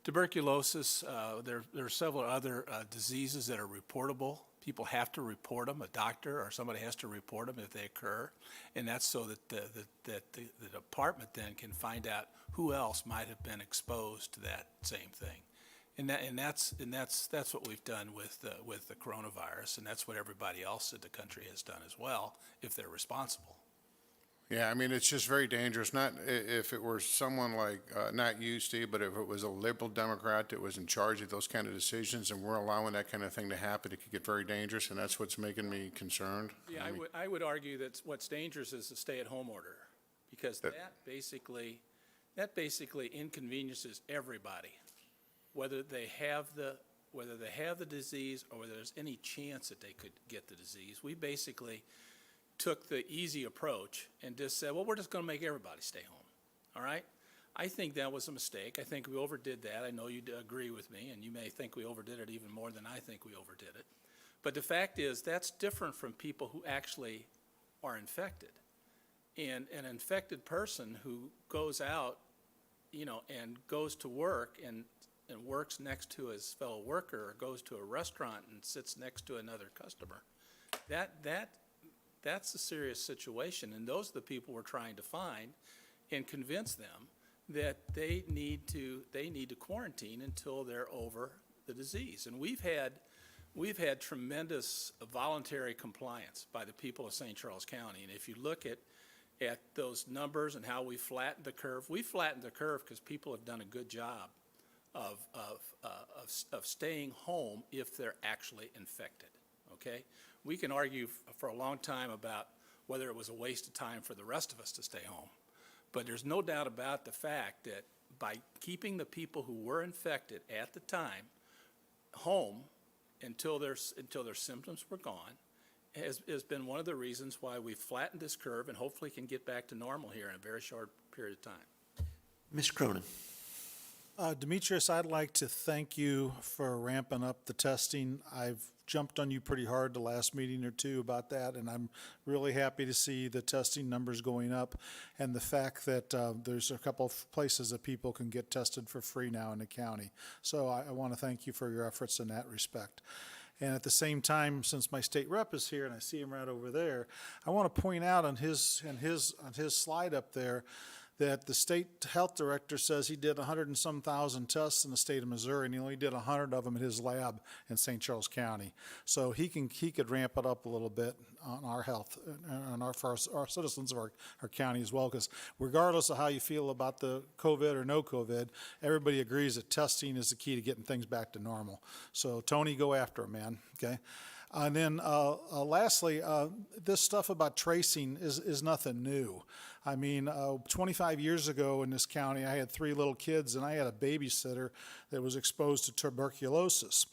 Speaker 14: Tuberculosis, there are several other diseases that are reportable. People have to report them. A doctor or somebody has to report them if they occur. And that's so that the department then can find out who else might have been exposed to that same thing. And that's what we've done with the coronavirus, and that's what everybody else in the country has done as well, if they're responsible.
Speaker 16: Yeah, I mean, it's just very dangerous. Not if it were someone like, not you, Steve, but if it was a liberal Democrat that was in charge of those kind of decisions and we're allowing that kind of thing to happen, it could get very dangerous, and that's what's making me concerned.
Speaker 14: Yeah, I would argue that what's dangerous is the stay-at-home order, because that basically inconveniences everybody, whether they have the disease or whether there's any chance that they could get the disease. We basically took the easy approach and just said, well, we're just going to make everybody stay home, all right? I think that was a mistake. I think we overdid that. I know you agree with me, and you may think we overdid it even more than I think we overdid it. But the fact is, that's different from people who actually are infected. And an infected person who goes out, and goes to work and works next to his fellow worker, or goes to a restaurant and sits next to another customer, that's a serious situation, and those are the people we're trying to find and convince them that they need to quarantine until they're over the disease. And we've had tremendous voluntary compliance by the people of St. Charles County. And if you look at those numbers and how we flattened the curve because people have done a good job of staying home if they're actually infected. Okay, we can argue for a long time about whether it was a waste of time for the rest of us to stay home. But there's no doubt about the fact that by keeping the people who were infected at the time home until their symptoms were gone has been one of the reasons why we've flattened this curve and hopefully can get back to normal here in a very short period of time.
Speaker 1: Ms. Cronin.
Speaker 15: Demetrius, I'd like to thank you for ramping up the testing. I've jumped on you pretty hard the last meeting or two about that, and I'm really happy to see the testing numbers going up and the fact that there's a couple of places that people can get tested for free now in the county. So I want to thank you for your efforts in that respect. And at the same time, since my state rep is here and I see him right over there, I want to point out on his slide up there that the state health director says he did 100 and some thousand tests in the state of Missouri, and he only did 100 of them in his lab in St. Charles County. So he could ramp it up a little bit on our health, and for our citizens of our county as well, because regardless of how you feel about the COVID or no COVID, everybody agrees that testing is the key to getting things back to normal. So Tony, go after it, man, okay? And then lastly, this stuff about tracing is nothing new. I mean, 25 years ago in this county, I had 3 little kids, and I had a babysitter that was exposed to tuberculosis.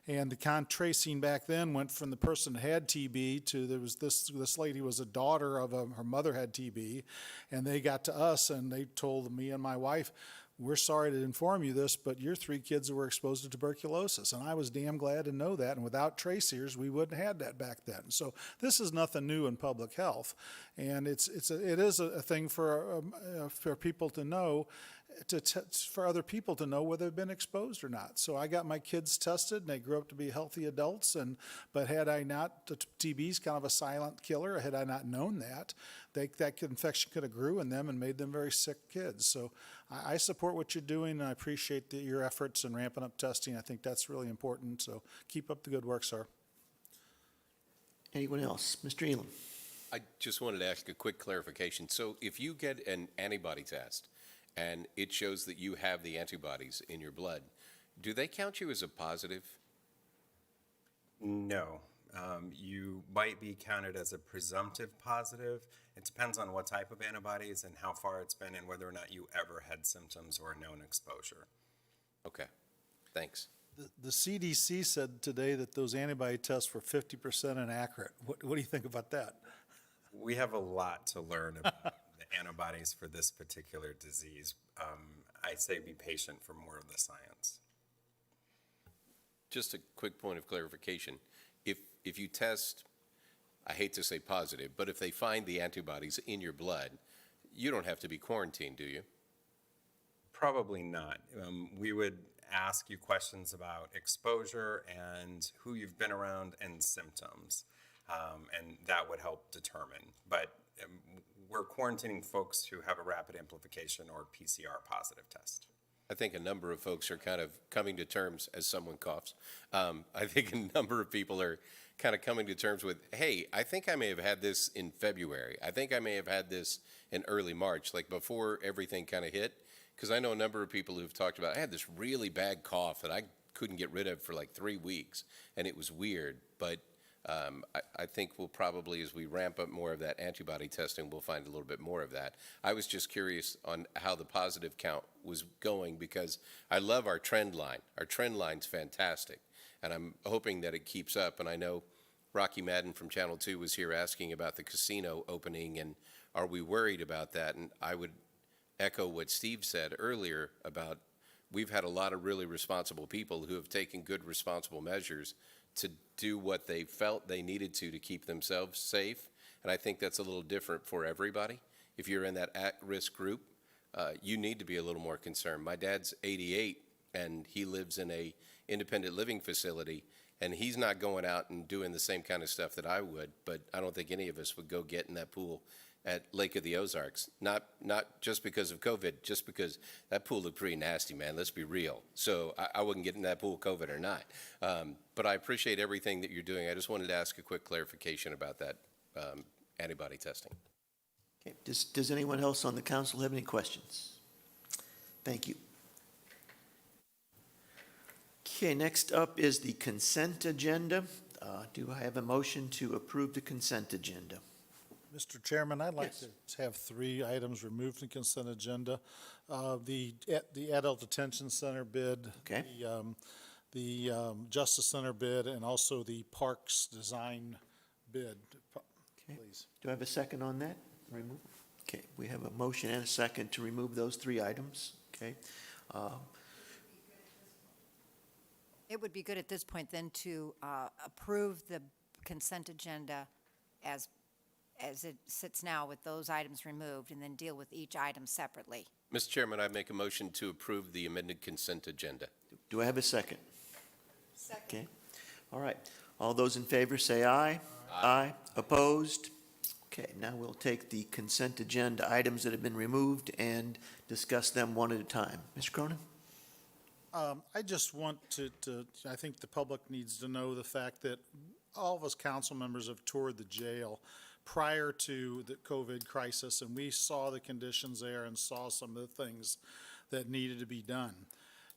Speaker 15: And the tracing back then went from the person that had TB to there was this lady was a daughter of her mother had TB, and they got to us and they told me and my wife, we're sorry to inform you this, but your 3 kids were exposed to tuberculosis. And I was damn glad to know that. And without tracers, we wouldn't have had that back then. So this is nothing new in public health. And it is a thing for people to know, for other people to know whether they've been exposed or not. So I got my kids tested, and they grew up to be healthy adults. But had I not, the TB is kind of a silent killer. Had I not known that, that infection could have grew in them and made them very sick kids. So I support what you're doing, and I appreciate your efforts in ramping up testing. I think that's really important. So keep up the good work, sir.
Speaker 1: Anyone else? Mr. Elam.
Speaker 2: I just wanted to ask a quick clarification. So if you get an antibody test and it shows that you have the antibodies in your blood, do they count you as a positive?
Speaker 18: No. You might be counted as a presumptive positive. It depends on what type of antibodies and how far it's been and whether or not you ever had symptoms or known exposure.
Speaker 2: Okay, thanks.
Speaker 15: The CDC said today that those antibody tests were 50% inaccurate. What do you think about that?
Speaker 18: We have a lot to learn about the antibodies for this particular disease. I say be patient for more of the science.
Speaker 2: Just a quick point of clarification. If you test, I hate to say positive, but if they find the antibodies in your blood, you don't have to be quarantined, do you?
Speaker 18: Probably not. We would ask you questions about exposure and who you've been around and symptoms, and that would help determine. But we're quarantining folks who have a rapid amplification or PCR positive test.
Speaker 2: I think a number of folks are kind of coming to terms, as someone coughs, I think a number of people are kind of coming to terms with, hey, I think I may have had this in February. I think I may have had this in early March, like before everything kind of hit. Because I know a number of people who've talked about, I had this really bad cough that I couldn't get rid of for like 3 weeks, and it was weird. But I think we'll probably, as we ramp up more of that antibody testing, we'll find a little bit more of that. I was just curious on how the positive count was going, because I love our trend line. Our trend line's fantastic, and I'm hoping that it keeps up. And I know Rocky Madden from Channel 2 was here asking about the casino opening, and are we worried about that? And I would echo what Steve said earlier about we've had a lot of really responsible people who have taken good responsible measures to do what they felt they needed to keep themselves safe. And I think that's a little different for everybody. If you're in that at-risk group, you need to be a little more concerned. My dad's 88, and he lives in a independent living facility, and he's not going out and doing the same kind of stuff that I would, but I don't think any of us would go get in that pool at Lake of the Ozarks. Not just because of COVID, just because that pool looked pretty nasty, man. Let's be real. So I wouldn't get in that pool, COVID or not. But I appreciate everything that you're doing. I just wanted to ask a quick clarification about that antibody testing.
Speaker 1: Okay. Does anyone else on the council have any questions? Thank you. Okay, next up is the consent agenda. Do I have a motion to approve the consent agenda?
Speaker 15: Mr. Chairman, I'd like to have 3 items removed from consent agenda. The adult detention center bid.
Speaker 1: Okay.
Speaker 15: The Justice Center bid, and also the Parks Design bid, please.
Speaker 1: Do I have a second on that? Remove? Okay, we have a motion and a second to remove those 3 items, okay?
Speaker 3: It would be good at this point then to approve the consent agenda as it sits now with those items removed, and then deal with each item separately.
Speaker 2: Mr. Chairman, I make a motion to approve the amended consent agenda.
Speaker 1: Do I have a second? Second. Okay, all right. All those in favor say aye. Aye. Opposed? Okay, now we'll take the consent agenda items that have been removed and discuss them one at a time. Mr. Cronin?
Speaker 15: I just want I think the public needs to know the fact that all of us council members have toured the jail prior to the COVID crisis, and we saw the conditions there and saw some of the things that needed to be done.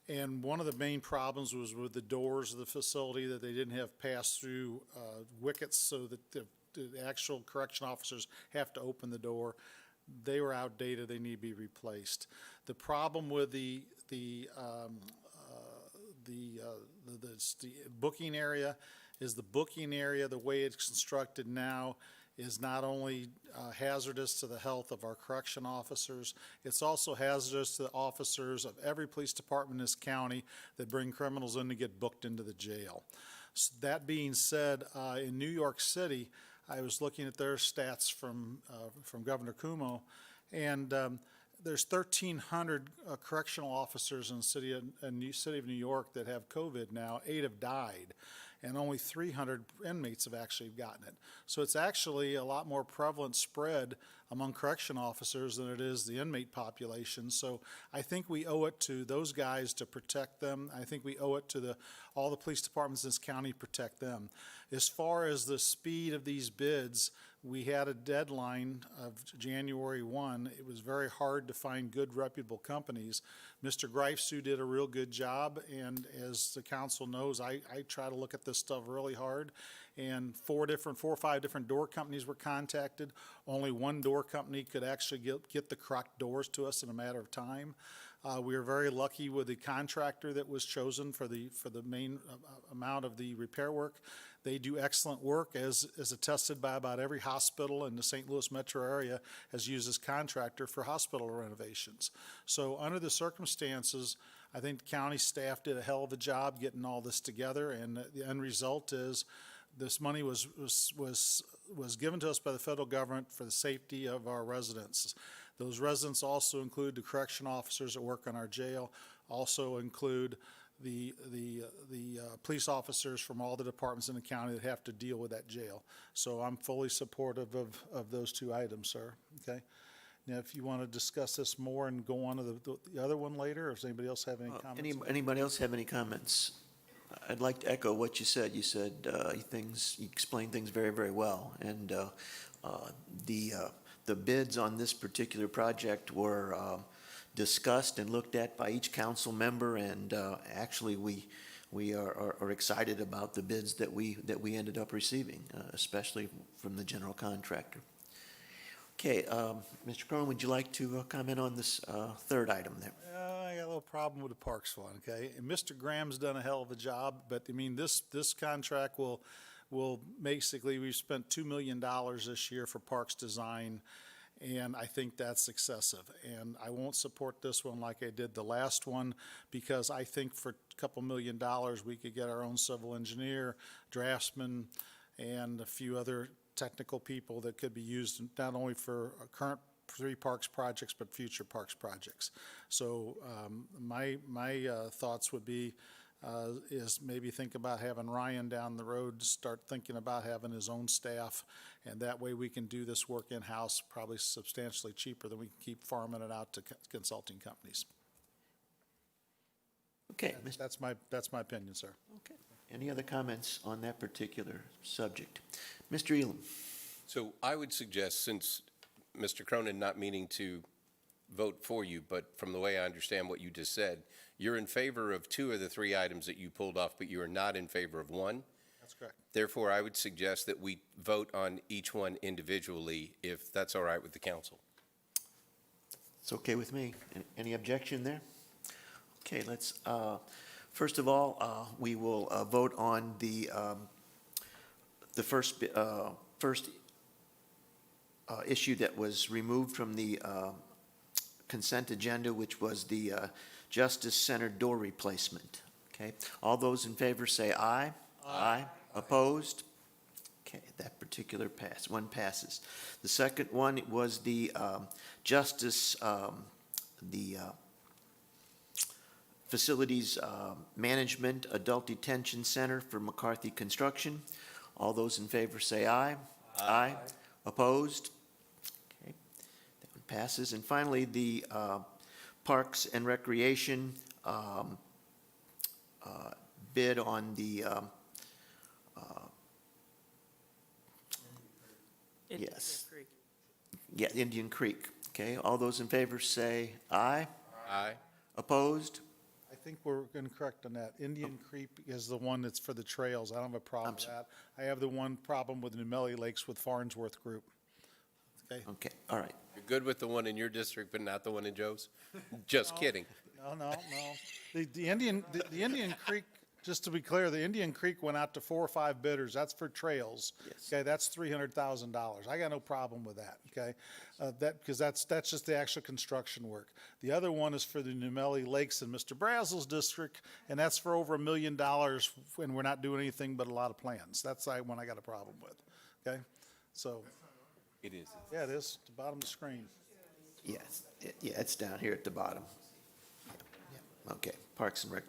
Speaker 15: And one of the main problems was with the doors of the facility, that they didn't have pass-through wickets, so that the actual correction officers have to open the door. They were outdated, they need to be replaced. The problem with the booking area is the way it's constructed now is not only hazardous to the health of our correction officers, it's also hazardous to the officers of every police department in this county that bring criminals in to get booked into the jail. So that being said, in New York City, I was looking at their stats from Governor Cuomo, and there's 1,300 correctional officers in the city of New York that have COVID now. 8 have died, and only 300 inmates have actually gotten it. So it's actually a lot more prevalent spread among correction officers than it is the inmate population. So I think we owe it to those guys to protect them. I think we owe it to all the police departments in this county to protect them. As far as the speed of these bids, we had a deadline of January 1. It was very hard to find good, reputable companies. Mr. Greifsue did a real good job, and as the council knows, I try to look at this stuff really hard. And 4 or 5 different door companies were contacted. Only one door company could actually get the correct doors to us in a matter of time. We were very lucky with the contractor that was chosen for the main amount of the repair work. They do excellent work, as attested by about every hospital in the St. Louis metro area has used this contractor for hospital renovations. So under the circumstances, I think the county staff did a hell of a job getting all this together, and the end result is this money was given to us by the federal government for the safety of our residents. Those residents also include the correction officers that work on our jail, also include the police officers from all the departments in the county that have to deal with that jail. So I'm fully supportive of those 2 items, sir. Okay. Now, if you want to discuss this more and go on to the other one later, or does anybody else have any comments?
Speaker 1: Anybody else have any comments? I'd like to echo what you said. You said you explained things very, very well. And the bids on this particular project were discussed and looked at by each council member, and actually we are excited about the bids that we ended up receiving, especially from the general contractor. Okay, Mr. Cronin, would you like to comment on this 3rd item there?
Speaker 15: I got a little problem with the parks one, okay? And Mr. Graham's done a hell of a job, but I mean, this contract will basically, we've spent $2 million this year for parks design, and I think that's excessive. And I won't support this one like I did the last one, because I think for a couple $1 million, we could get our own civil engineer, draftsman, and a few other technical people that could be used not only for current 3 parks projects, but future parks projects. So my thoughts would be is maybe think about having Ryan down the road start thinking about having his own staff, and that way we can do this work in-house probably substantially cheaper than we can keep farming it out to consulting companies.
Speaker 1: Okay.
Speaker 15: That's my opinion, sir.
Speaker 1: Okay. Any other comments on that particular subject? Mr. Elam.
Speaker 2: So I would suggest, since Mr. Cronin not meaning to vote for you, but from the way I understand what you just said, you're in favor of 2 of the 3 items that you pulled off, but you are not in favor of 1.
Speaker 15: That's correct.
Speaker 2: Therefore, I would suggest that we vote on each one individually, if that's all right with the council.
Speaker 1: It's okay with me. Any objection there? Okay, let's, first of all, we will vote on the first issue that was removed from the consent agenda, which was the Justice Center door replacement. Okay, all those in favor say aye. Aye. Opposed? Okay, that particular one passes. The second one was the Justice, the Facilities Management Adult Detention Center for McCarthy Construction. All those in favor say aye. Aye. Opposed? Okay, that one passes. And finally, the Parks and Recreation bid on the yes.
Speaker 17: Creek.
Speaker 1: Yeah, Indian Creek. Okay, all those in favor say aye.
Speaker 2: Aye.
Speaker 1: Opposed?
Speaker 15: I think we're going to correct on that. Indian Creek is the one that's for the trails. I don't have a problem with that. I have the one problem with Numeli Lakes with Farnsworth Group. Okay?
Speaker 1: Okay, all right.
Speaker 2: You're good with the one in your district, but not the one in Joe's? Just kidding.
Speaker 15: No. The Indian Creek, just to be clear, the Indian Creek went out to 4 or 5 bidders. That's for trails.
Speaker 1: Yes.
Speaker 15: Okay, that's $300,000. I got no problem with that, okay? Because that's just the actual construction work. The other one is for the Numeli Lakes in Mr. Brazel's district, and that's for over $1 million, and we're not doing anything but a lot of plans. That's the one I got a problem with, okay? So,
Speaker 2: It is.
Speaker 15: yeah, it is, at the bottom of the screen.
Speaker 1: Yes, yeah, it's down here at the bottom. Yeah, okay, Parks and Rec.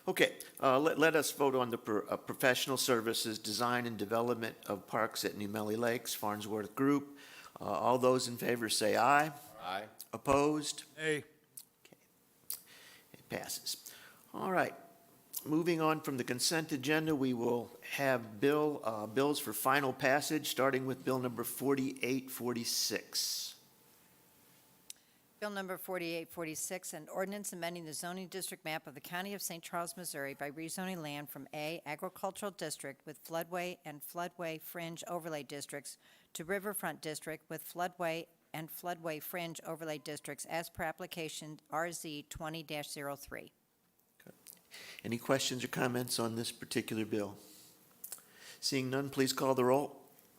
Speaker 1: Okay, let us vote on the professional services, design and development of parks at Numeli Lakes, Farnsworth Group. All those in favor say aye.
Speaker 2: Aye.
Speaker 1: Opposed?
Speaker 15: Hey.
Speaker 1: Okay, it passes. All right, moving on from the consent agenda, we will have bills for final passage, starting with bill number 4846.
Speaker 3: Bill number 4846, an ordinance amending the zoning district map of the County of St. Charles, Missouri by rezoning land from A Agricultural District with floodway and floodway fringe overlay districts to Riverfront District with floodway and floodway fringe overlay districts as per application RZ 20-03.
Speaker 1: Any questions or comments on this particular bill? Seeing none, please call the roll.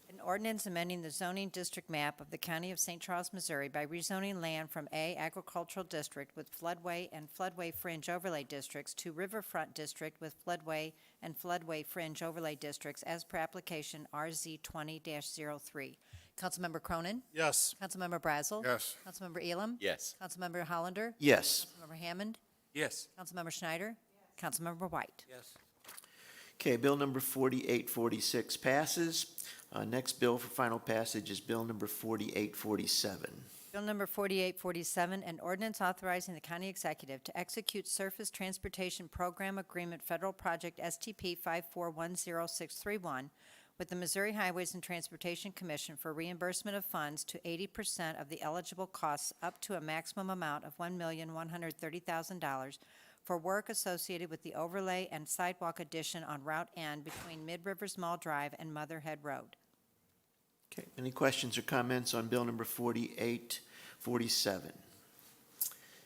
Speaker 3: An ordinance amending the zoning district map of the County of St. Charles, Missouri by rezoning land from A Agricultural District with floodway and floodway fringe overlay districts to Riverfront District with floodway and floodway fringe overlay districts as per application RZ 20-03. Councilmember Cronin?
Speaker 15: Yes.
Speaker 3: Councilmember Brazel?
Speaker 16: Yes.
Speaker 3: Councilmember Elam?
Speaker 2: Yes.
Speaker 3: Councilmember Hollander?
Speaker 1: Yes.
Speaker 3: Councilmember Hammond?
Speaker 7: Yes.
Speaker 3: Councilmember Schneider? Councilmember White?
Speaker 7: Yes.
Speaker 1: Okay, bill number 4846 passes. Next bill for final passage is bill number 4847.
Speaker 3: Bill number 4847, an ordinance authorizing the county executive to execute Surface Transportation Program Agreement Federal Project STP 5410631 with the Missouri Highways and Transportation Commission for reimbursement of funds to 80% of the eligible costs up to a maximum amount of $1,130,000 for work associated with the overlay and sidewalk addition on Route N between Mid Rivers Mall Drive and Motherhead Road.
Speaker 1: Okay, any questions or comments on bill number 4847?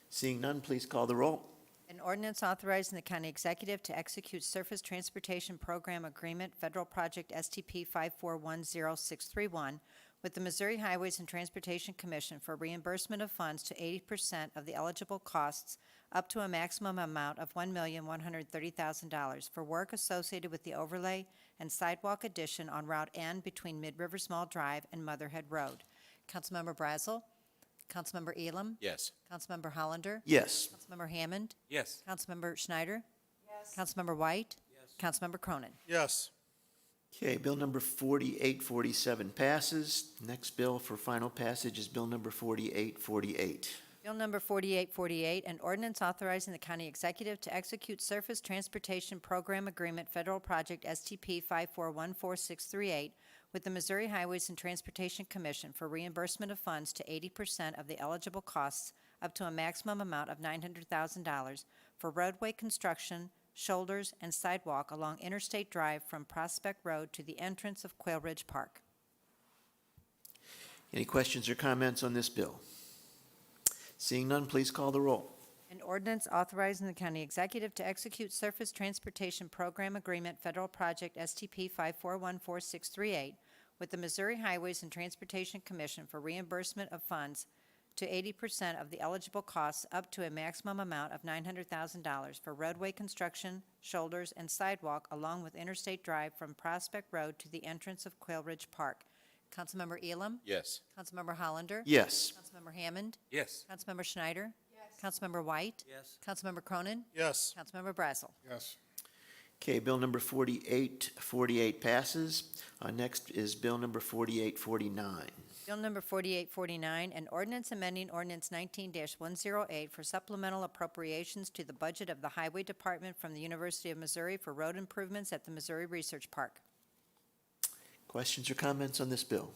Speaker 1: Seeing none, please call the roll.
Speaker 3: An ordinance authorizing the county executive to execute Surface Transportation Program Agreement Federal Project STP 5410631 with the Missouri Highways and Transportation Commission for reimbursement of funds to 80% of the eligible costs up to a maximum amount of $1,130,000 for work associated with the overlay and sidewalk addition on Route N between Mid Rivers Mall Drive and Motherhead Road. Councilmember Brazel? Councilmember Elam?
Speaker 2: Yes.
Speaker 3: Councilmember Hollander?
Speaker 1: Yes.
Speaker 3: Councilmember Hammond?
Speaker 7: Yes.
Speaker 3: Councilmember Schneider? Yes. Councilmember White? Yes. Councilmember Cronin?
Speaker 15: Yes.
Speaker 1: Okay, bill number 4847 passes. Next bill for final passage is bill number 4848.
Speaker 3: Bill number 4848, an ordinance authorizing the county executive to execute Surface Transportation Program Agreement Federal Project STP 5414638 with the Missouri Highways and Transportation Commission for reimbursement of funds to 80% of the eligible costs up to a maximum amount of $900,000 for roadway construction, shoulders, and sidewalk along Interstate Drive from Prospect Road to the entrance of Quail Ridge Park.
Speaker 1: Any questions or comments on this bill? Seeing none, please call the roll.
Speaker 3: An ordinance authorizing the county executive to execute Surface Transportation Program Agreement Federal Project STP 541468 with the Missouri Highways and Transportation Commission for reimbursement of funds to 80% of the eligible costs up to a maximum amount of $900,000 for roadway construction, shoulders, and sidewalk along with Interstate Drive from Prospect Road to the entrance of Quail Ridge Park. Councilmember Elam?
Speaker 2: Yes.
Speaker 3: Councilmember Hollander?
Speaker 1: Yes.
Speaker 3: Councilmember Hammond?
Speaker 7: Yes.
Speaker 3: Councilmember Schneider? Yes. Councilmember White?
Speaker 7: Yes.
Speaker 3: Councilmember Cronin?
Speaker 15: Yes.
Speaker 3: Councilmember Brazel?
Speaker 16: Yes.
Speaker 1: Okay, bill number 4848 passes. Next is bill number 4849.
Speaker 3: Bill number 4849, an ordinance amending ordinance 19-108 for supplemental appropriations to the budget of the Highway Department from the University of Missouri for road improvements at the Missouri Research Park.
Speaker 1: Questions or comments on this bill?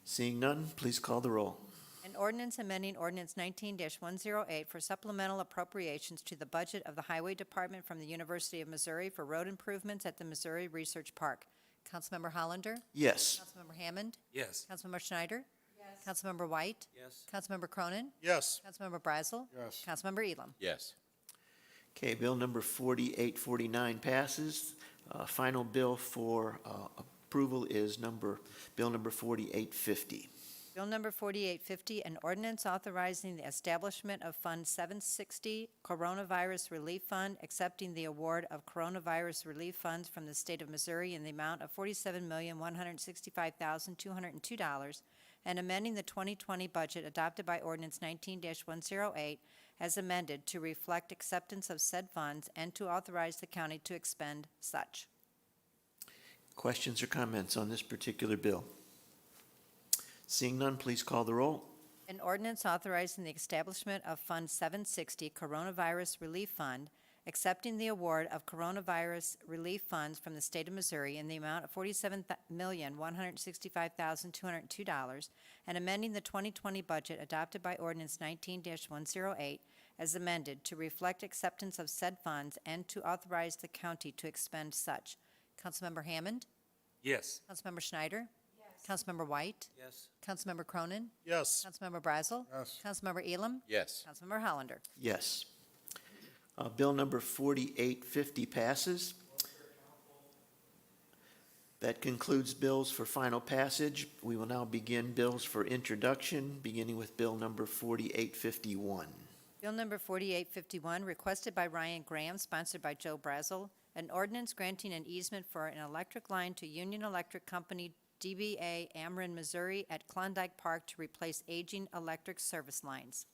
Speaker 1: Seeing none, please call the roll.
Speaker 3: An ordinance amending ordinance 19-108 for supplemental appropriations to the budget of the Highway Department from the University of Missouri for road improvements at the Missouri Research Park. Councilmember Hollander?
Speaker 1: Yes.
Speaker 3: Councilmember Hammond?
Speaker 7: Yes.
Speaker 3: Councilmember Schneider? Yes. Councilmember White?
Speaker 7: Yes.
Speaker 3: Councilmember Cronin?
Speaker 15: Yes.
Speaker 3: Councilmember Brazel?
Speaker 16: Yes.
Speaker 3: Councilmember Elam?
Speaker 2: Yes.
Speaker 1: Okay, bill number 4849 passes. Final bill for approval is bill number 4850.
Speaker 3: Bill number 4850, an ordinance authorizing the establishment of Fund 760 Coronavirus Relief Fund, accepting the award of coronavirus relief funds from the state of Missouri in the amount of $47,165,202, and amending the 2020 budget adopted by ordinance 19-108 as amended to reflect acceptance of said funds and to authorize the county to expend such.
Speaker 1: Questions or comments on this particular bill? Seeing none, please call the roll.
Speaker 3: An ordinance authorizing the establishment of Fund 760 Coronavirus Relief Fund, accepting the award of coronavirus relief funds from the state of Missouri in the amount of $47,165,202, and amending the 2020 budget adopted by ordinance 19-108 as amended to reflect acceptance of said funds and to authorize the county to expend such. Councilmember Hammond?
Speaker 7: Yes.
Speaker 3: Councilmember Schneider? Councilmember White?
Speaker 7: Yes.
Speaker 3: Councilmember Cronin?
Speaker 15: Yes.
Speaker 3: Councilmember Brazel?
Speaker 16: Yes.
Speaker 3: Councilmember Elam?
Speaker 2: Yes.
Speaker 3: Councilmember Hollander?
Speaker 1: Yes. Bill number 4850 passes. That concludes bills for final passage. We will now begin bills for introduction, beginning with bill number 4851.
Speaker 3: Bill number 4851, requested by Ryan Graham, sponsored by Joe Brazel, an ordinance granting an easement for an electric line to Union Electric Company, DBA Ameren, Missouri, at Klondike Park to replace aging electric service lines.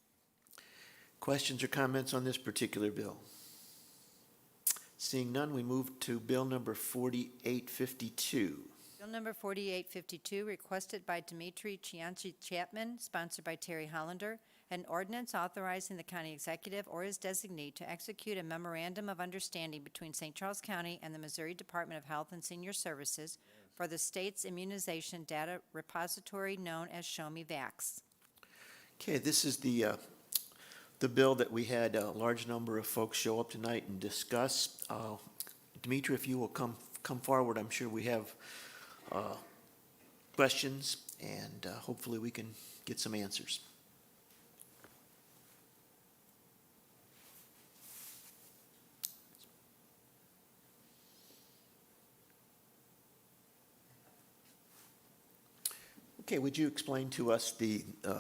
Speaker 1: Questions or comments on this particular bill? Seeing none, we move to bill number 4852.
Speaker 3: Bill number 4852, requested by Dimitri Chianchi Chapman, sponsored by Terry Hollander, an ordinance authorizing the county executive or his designee to execute a memorandum of understanding between St. Charles County and the Missouri Department of Health and Senior Services for the state's immunization data repository known as Show Me Vax.
Speaker 1: Okay, this is the bill that we had a large number of folks show up tonight and discuss. Dimitri, if you will come forward, I'm sure we have questions, and hopefully we can get some answers. Okay, would you explain to us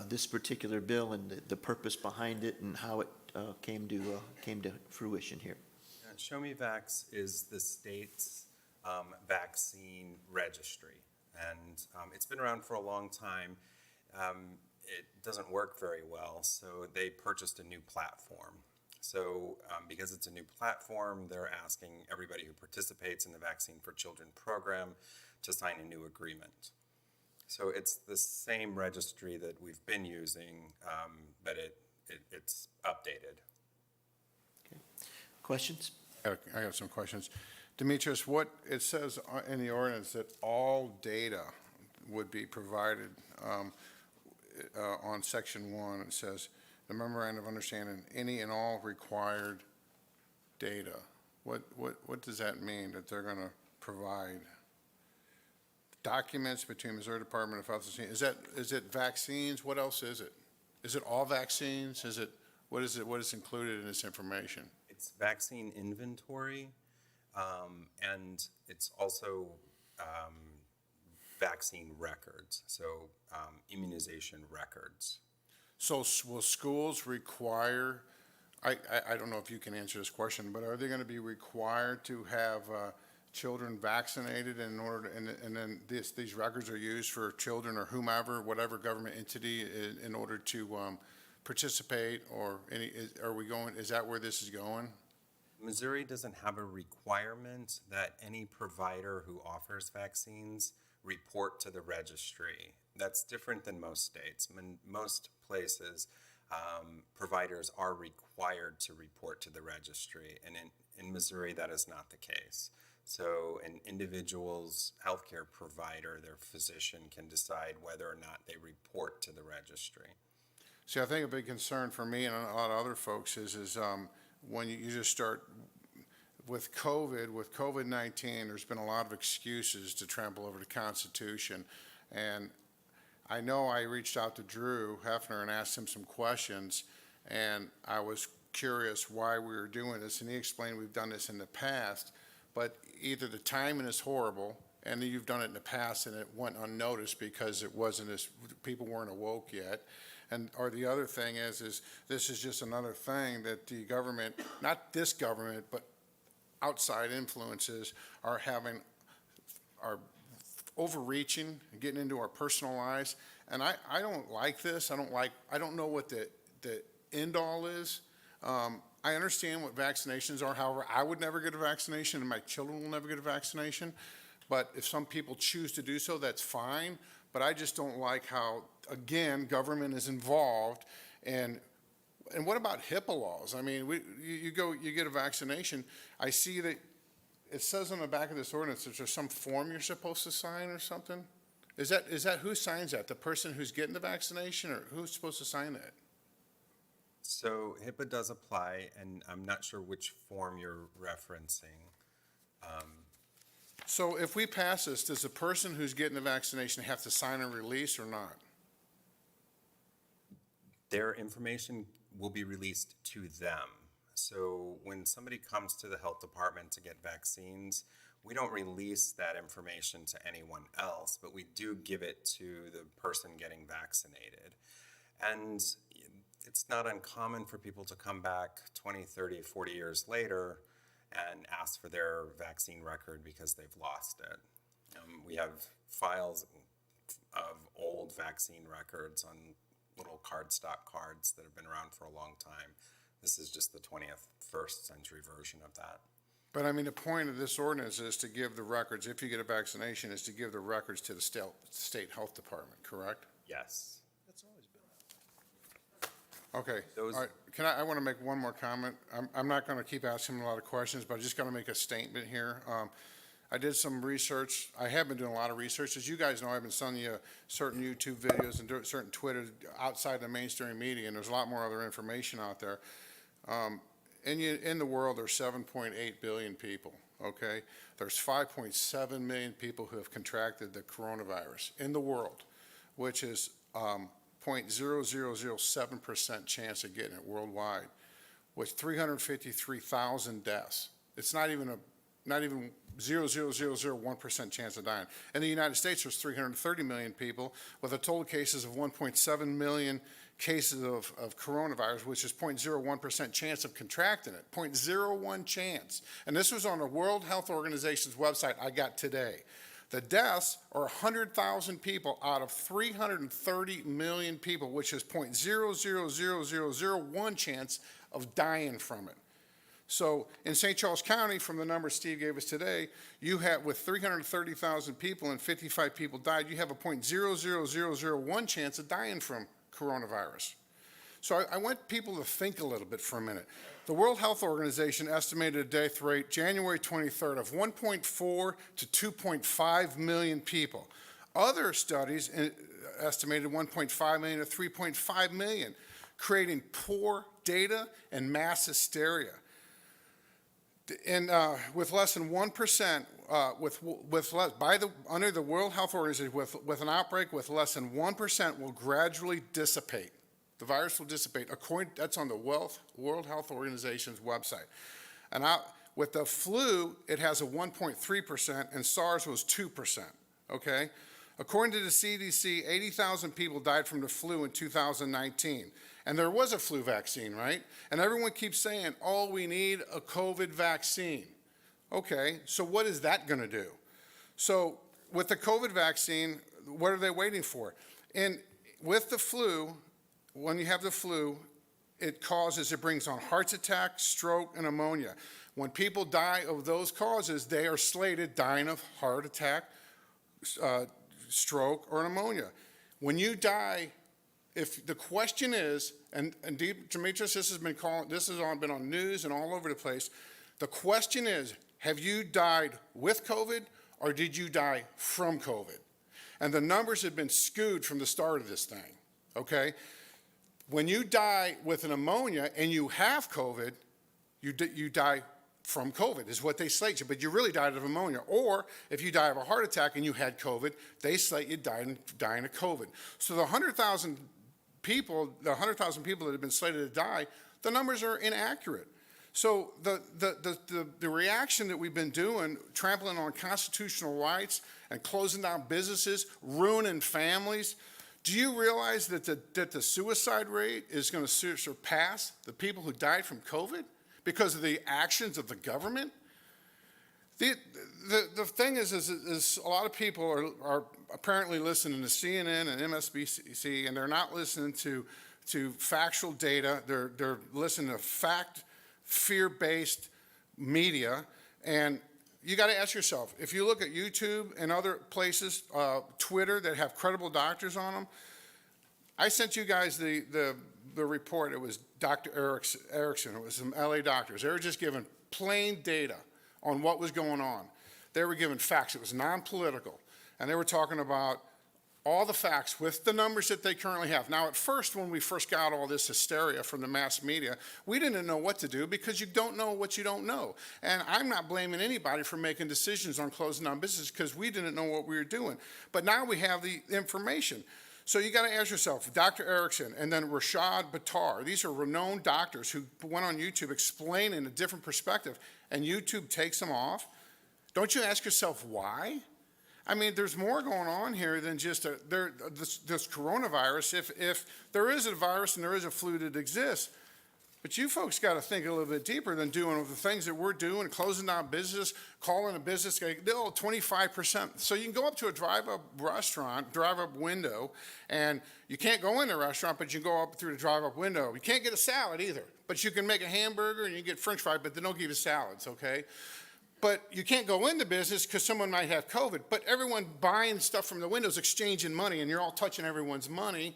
Speaker 1: this particular bill and the purpose behind it and how it came to fruition here?
Speaker 18: Show Me Vax is the state's vaccine registry, and it's been around for a long time. It doesn't work very well, so they purchased a new platform. So because it's a new platform, they're asking everybody who participates in the Vaccine for Children program to sign a new agreement. So it's the same registry that we've been using, but it's updated.
Speaker 1: Okay. Questions?
Speaker 16: I got some questions. Demetrius, it says in the ordinance that all data would be provided on section 1. It says the memorandum of understanding, any and all required data? What does that mean, that they're gonna provide? Documents between Missouri Department of Health and Safety, is it vaccines? What else is it? Is it all vaccines? What is included in this information?
Speaker 18: It's vaccine inventory, and it's also vaccine records, so immunization records.
Speaker 16: So will schools require, I don't know if you can answer this question, but are they going to be required to have children vaccinated in order to, and then these records are used for children or whomever, whatever government entity in order to participate, or is that where this is going?
Speaker 18: Missouri doesn't have a requirement that any provider who offers vaccines report to the registry. That's different than most states. In most places, providers are required to report to the registry, and in Missouri, that is not the case. So an individual's healthcare provider, their physician, can decide whether or not they report to the registry.
Speaker 16: See, I think a big concern for me and a lot of other folks is when you just start with COVID-19, there's been a lot of excuses to trample over the Constitution. And I know I reached out to Drew Hefner and asked him some questions, and I was curious why we were doing this, and he explained we've done this in the past, but either the timing is horrible, and you've done it in the past and it went unnoticed because it wasn't as, people weren't awoke yet. Or the other thing is this is just another thing that the government, not this government, but outside influences are overreaching and getting into our personal lives. And I don't like this. I don't know what the end all is. I understand what vaccinations are. However, I would never get a vaccination and my children will never get a vaccination. But if some people choose to do so, that's fine. But I just don't like how, again, government is involved. And what about HIPAA laws? I mean, you get a vaccination. I see that it says on the back of this ordinance that there's some form you're supposed to sign or something. Is that who signs that? The person who's getting the vaccination, or who's supposed to sign that?
Speaker 18: So HIPAA does apply, and I'm not sure which form you're referencing.
Speaker 16: So if we pass this, does the person who's getting the vaccination have to sign a release or not?
Speaker 18: Their information will be released to them. So when somebody comes to the health department to get vaccines, we don't release that information to anyone else, but we do give it to the person getting vaccinated. And it's not uncommon for people to come back 20, 30, 40 years later and ask for their vaccine record because they've lost it. We have files of old vaccine records on little cardstock cards that have been around for a long time. This is just the 21st century version of that.
Speaker 16: But I mean, the point of this ordinance is to give the records, if you get a vaccination, is to give the records to the state health department, correct?
Speaker 18: Yes.
Speaker 16: Okay, all right. I want to make one more comment. I'm not going to keep asking a lot of questions, but I just got to make a statement here. I did some research. I have been doing a lot of research. As you guys know, I've been sending you certain YouTube videos and certain Twitter outside the mainstream media, and there's a lot more other information out there. In the world, there's 7.8 billion people, okay? There's 5.7 million people who have contracted the coronavirus in the world, which is 0.0007% chance of getting it worldwide, with 353,000 deaths. It's not even 0.0001% chance of dying. In the United States, there's 330 million people with a total cases of 1.7 million cases of coronavirus, which is 0.01% chance of contracting it, 0.01 chance. And this was on the World Health Organization's website I got today. The deaths are 100,000 people out of 330 million people, which is 0.000001 chance of dying from it. So in St. Charles County, from the numbers Steve gave us today, you have, with 330,000 people and 55 people died, you have a 0.00001 chance of dying from coronavirus. So I want people to think a little bit for a minute. The World Health Organization estimated a death rate January 23rd of 1.4 to 2.5 million people. Other studies estimated 1.5 million to 3.5 million, creating poor data and mass hysteria. with less than 1%, under the World Health Organization, with an outbreak with less than 1% will gradually dissipate. The virus will dissipate. That's on the World Health Organization's website. And with the flu, it has a 1.3%, and SARS was 2%, okay? According to the CDC, 80,000 people died from the flu in 2019. And there was a flu vaccine, right? And everyone keeps saying, oh, we need a COVID vaccine. Okay, so what is that going to do? So with the COVID vaccine, what are they waiting for? And with the flu, when you have the flu, it brings on heart attack, stroke, and pneumonia. When people die of those causes, they are slated dying of heart attack, stroke, or pneumonia. When you die, if the question is, and Demetrius, this has been on news and all over the place. The question is, have you died with COVID or did you die from COVID? And the numbers have been skewed from the start of this thing, okay? When you die with an pneumonia and you have COVID, you die from COVID is what they slate you, but you really died of pneumonia. Or if you die of a heart attack and you had COVID, they slate you dying of COVID. So the 100,000 people that have been slated to die, the numbers are inaccurate. So the reaction that we've been doing, trampling on constitutional rights and closing down businesses, ruining families, do you realize that the suicide rate is going to surpass the people who died from COVID because of the actions of the government? The thing is a lot of people are apparently listening to CNN and MSNBC, and they're not listening to factual data. They're listening to fear-based media. And you got to ask yourself, if you look at YouTube and other places, Twitter, that have credible doctors on them, I sent you guys the report. It was Dr. Erickson. It was some LA doctors. They were just giving plain data on what was going on. They were giving facts. It was non-political. And they were talking about all the facts with the numbers that they currently have. Now, at first, when we first got all this hysteria from the mass media, we didn't know what to do because you don't know what you don't know. And I'm not blaming anybody for making decisions on closing down business because we didn't know what we were doing. But now we have the information. So you got to ask yourself, Dr. Erickson and then Rashad Buttar, these are renowned doctors who went on YouTube explaining a different perspective, and YouTube takes them off. Don't you ask yourself why? I mean, there's more going on here than just this coronavirus. If there is a virus and there is a flu that exists, but you folks got to think a little bit deeper than doing the things that we're doing, closing down business, calling a business, 25%. So you can go up to a drive-up restaurant, drive-up window, and you can't go in the restaurant, but you can go up through the drive-up window. You can't get a salad either, but you can make a hamburger and you get French fries, but they don't give you salads, okay? But you can't go into business because someone might have COVID. But everyone buying stuff from the windows, exchanging money, and you're all touching everyone's money.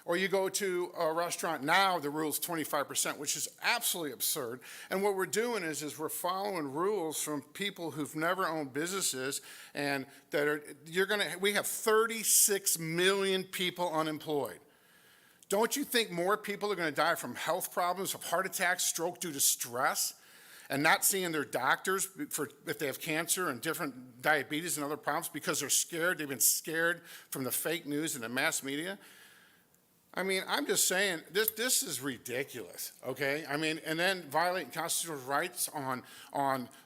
Speaker 16: Or you go to a restaurant now, the rule's 25%, which is absolutely absurd. And what we're doing is we're following rules from people who've never owned businesses, and we have 36 million people unemployed. Don't you think more people are going to die from health problems, of heart attacks, stroke due to stress? And not seeing their doctors if they have cancer and different diabetes and other problems because they're scared. They've been scared from the fake news and the mass media. I mean, I'm just saying, this is ridiculous, okay? I mean, and then violating constitutional rights on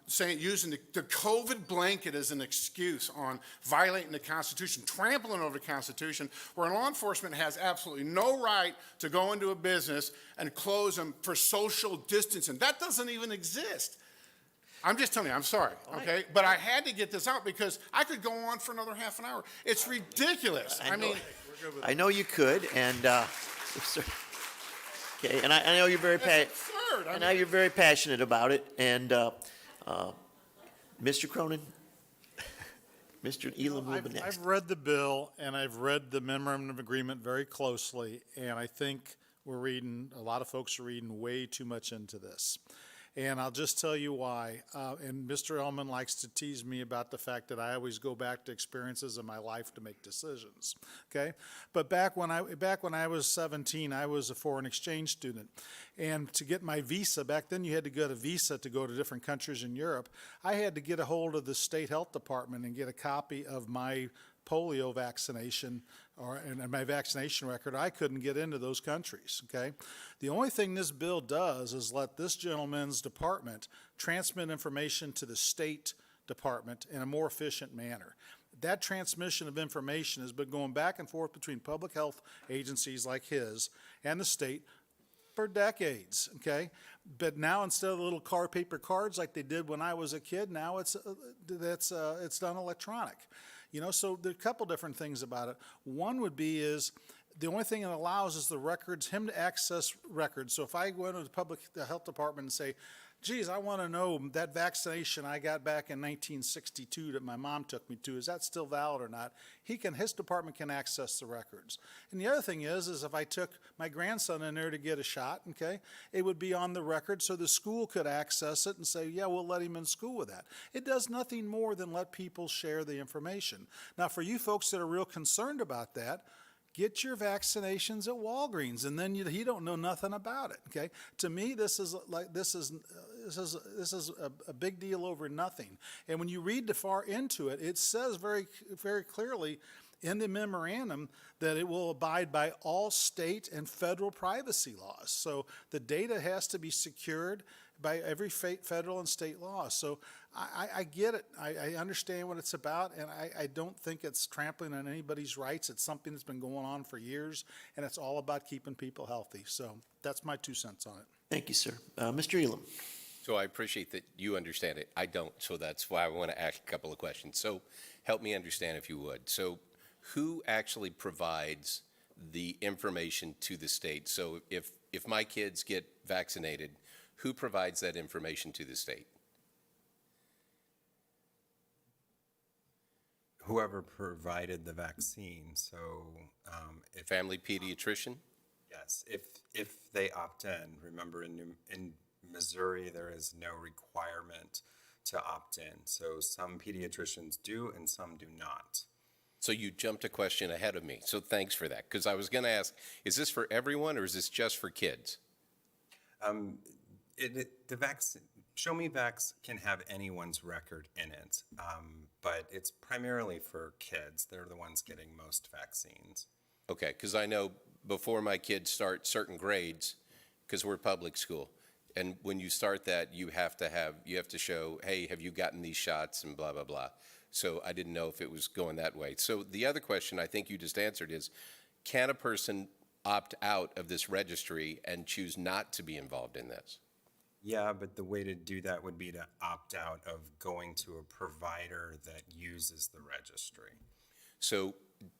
Speaker 16: saying, using the COVID blanket as an excuse on violating the Constitution, trampling over the Constitution, where law enforcement has absolutely no right to go into a business and close them for social distancing. That doesn't even exist. I'm just telling you, I'm sorry, okay? But I had to get this out because I could go on for another half an hour. It's ridiculous.
Speaker 1: I know you could, and okay, and I know you're very you're very passionate about it. And Mr. Cronin, Mr. Elam Rubenext.
Speaker 15: I've read the bill and I've read the memorandum of agreement very closely, and I think a lot of folks are reading way too much into this. And I'll just tell you why. And Mr. Ellman likes to tease me about the fact that I always go back to experiences in my life to make decisions. Okay? But back when I was 17, I was a foreign exchange student. And to get my visa, back then you had to get a visa to go to different countries in Europe. I had to get a hold of the state health department and get a copy of my polio vaccination and my vaccination record. I couldn't get into those countries, okay? The only thing this bill does is let this gentleman's department transmit information to the state department in a more efficient manner. That transmission of information has been going back and forth between public health agencies like his and the state for decades, okay? But now instead of the little paper cards like they did when I was a kid, now it's done electronic. You know, so there are a couple different things about it. One would be is the only thing it allows is him to access records. So if I go into the health department and say, geez, I want to know that vaccination I got back in 1962 that my mom took me to, is that still valid or not? His department can access the records. And the other thing is if I took my grandson in there to get a shot, okay, it would be on the record so the school could access it and say, yeah, we'll let him in school with that. It does nothing more than let people share the information. Now, for you folks that are real concerned about that, get your vaccinations at Walgreens, and then he don't know nothing about it. Okay, to me, this is a big deal over nothing. And when you read the far into it, it says very, very clearly in the memorandum that it will abide by all state and federal privacy laws. So the data has to be secured by every federal and state law. So I get it. I understand what it's about, and I don't think it's trampling on anybody's rights. It's something that's been going on for years, and it's all about keeping people healthy. So that's my 2 cents on it.
Speaker 1: Thank you, sir. Mr. Elam.
Speaker 2: So I appreciate that you understand it. I don't, so that's why I want to ask a couple of questions. So help me understand if you would. So who actually provides the information to the state? So if my kids get vaccinated, who provides that information to the state?
Speaker 18: Whoever provided the vaccine. So if
Speaker 2: family pediatrician?
Speaker 18: Yes, if they opt in. Remember, in Missouri, there is no requirement to opt in. So some pediatricians do and some do not.
Speaker 2: So you jumped a question ahead of me. So thanks for that. Because I was going to ask, is this for everyone or is this just for kids?
Speaker 18: The vaccine, Show Me Vax can have anyone's record in it, but it's primarily for kids. They're the ones getting most vaccines.
Speaker 2: Okay, because I know before my kids start certain grades, because we're public school, and when you start that, you have to show, hey, have you gotten these shots and blah, blah, blah. So I didn't know if it was going that way. So the other question I think you just answered is, can a person opt out of this registry and choose not to be involved in this?
Speaker 18: Yeah, but the way to do that would be to opt out of going to a provider that uses the registry.
Speaker 2: So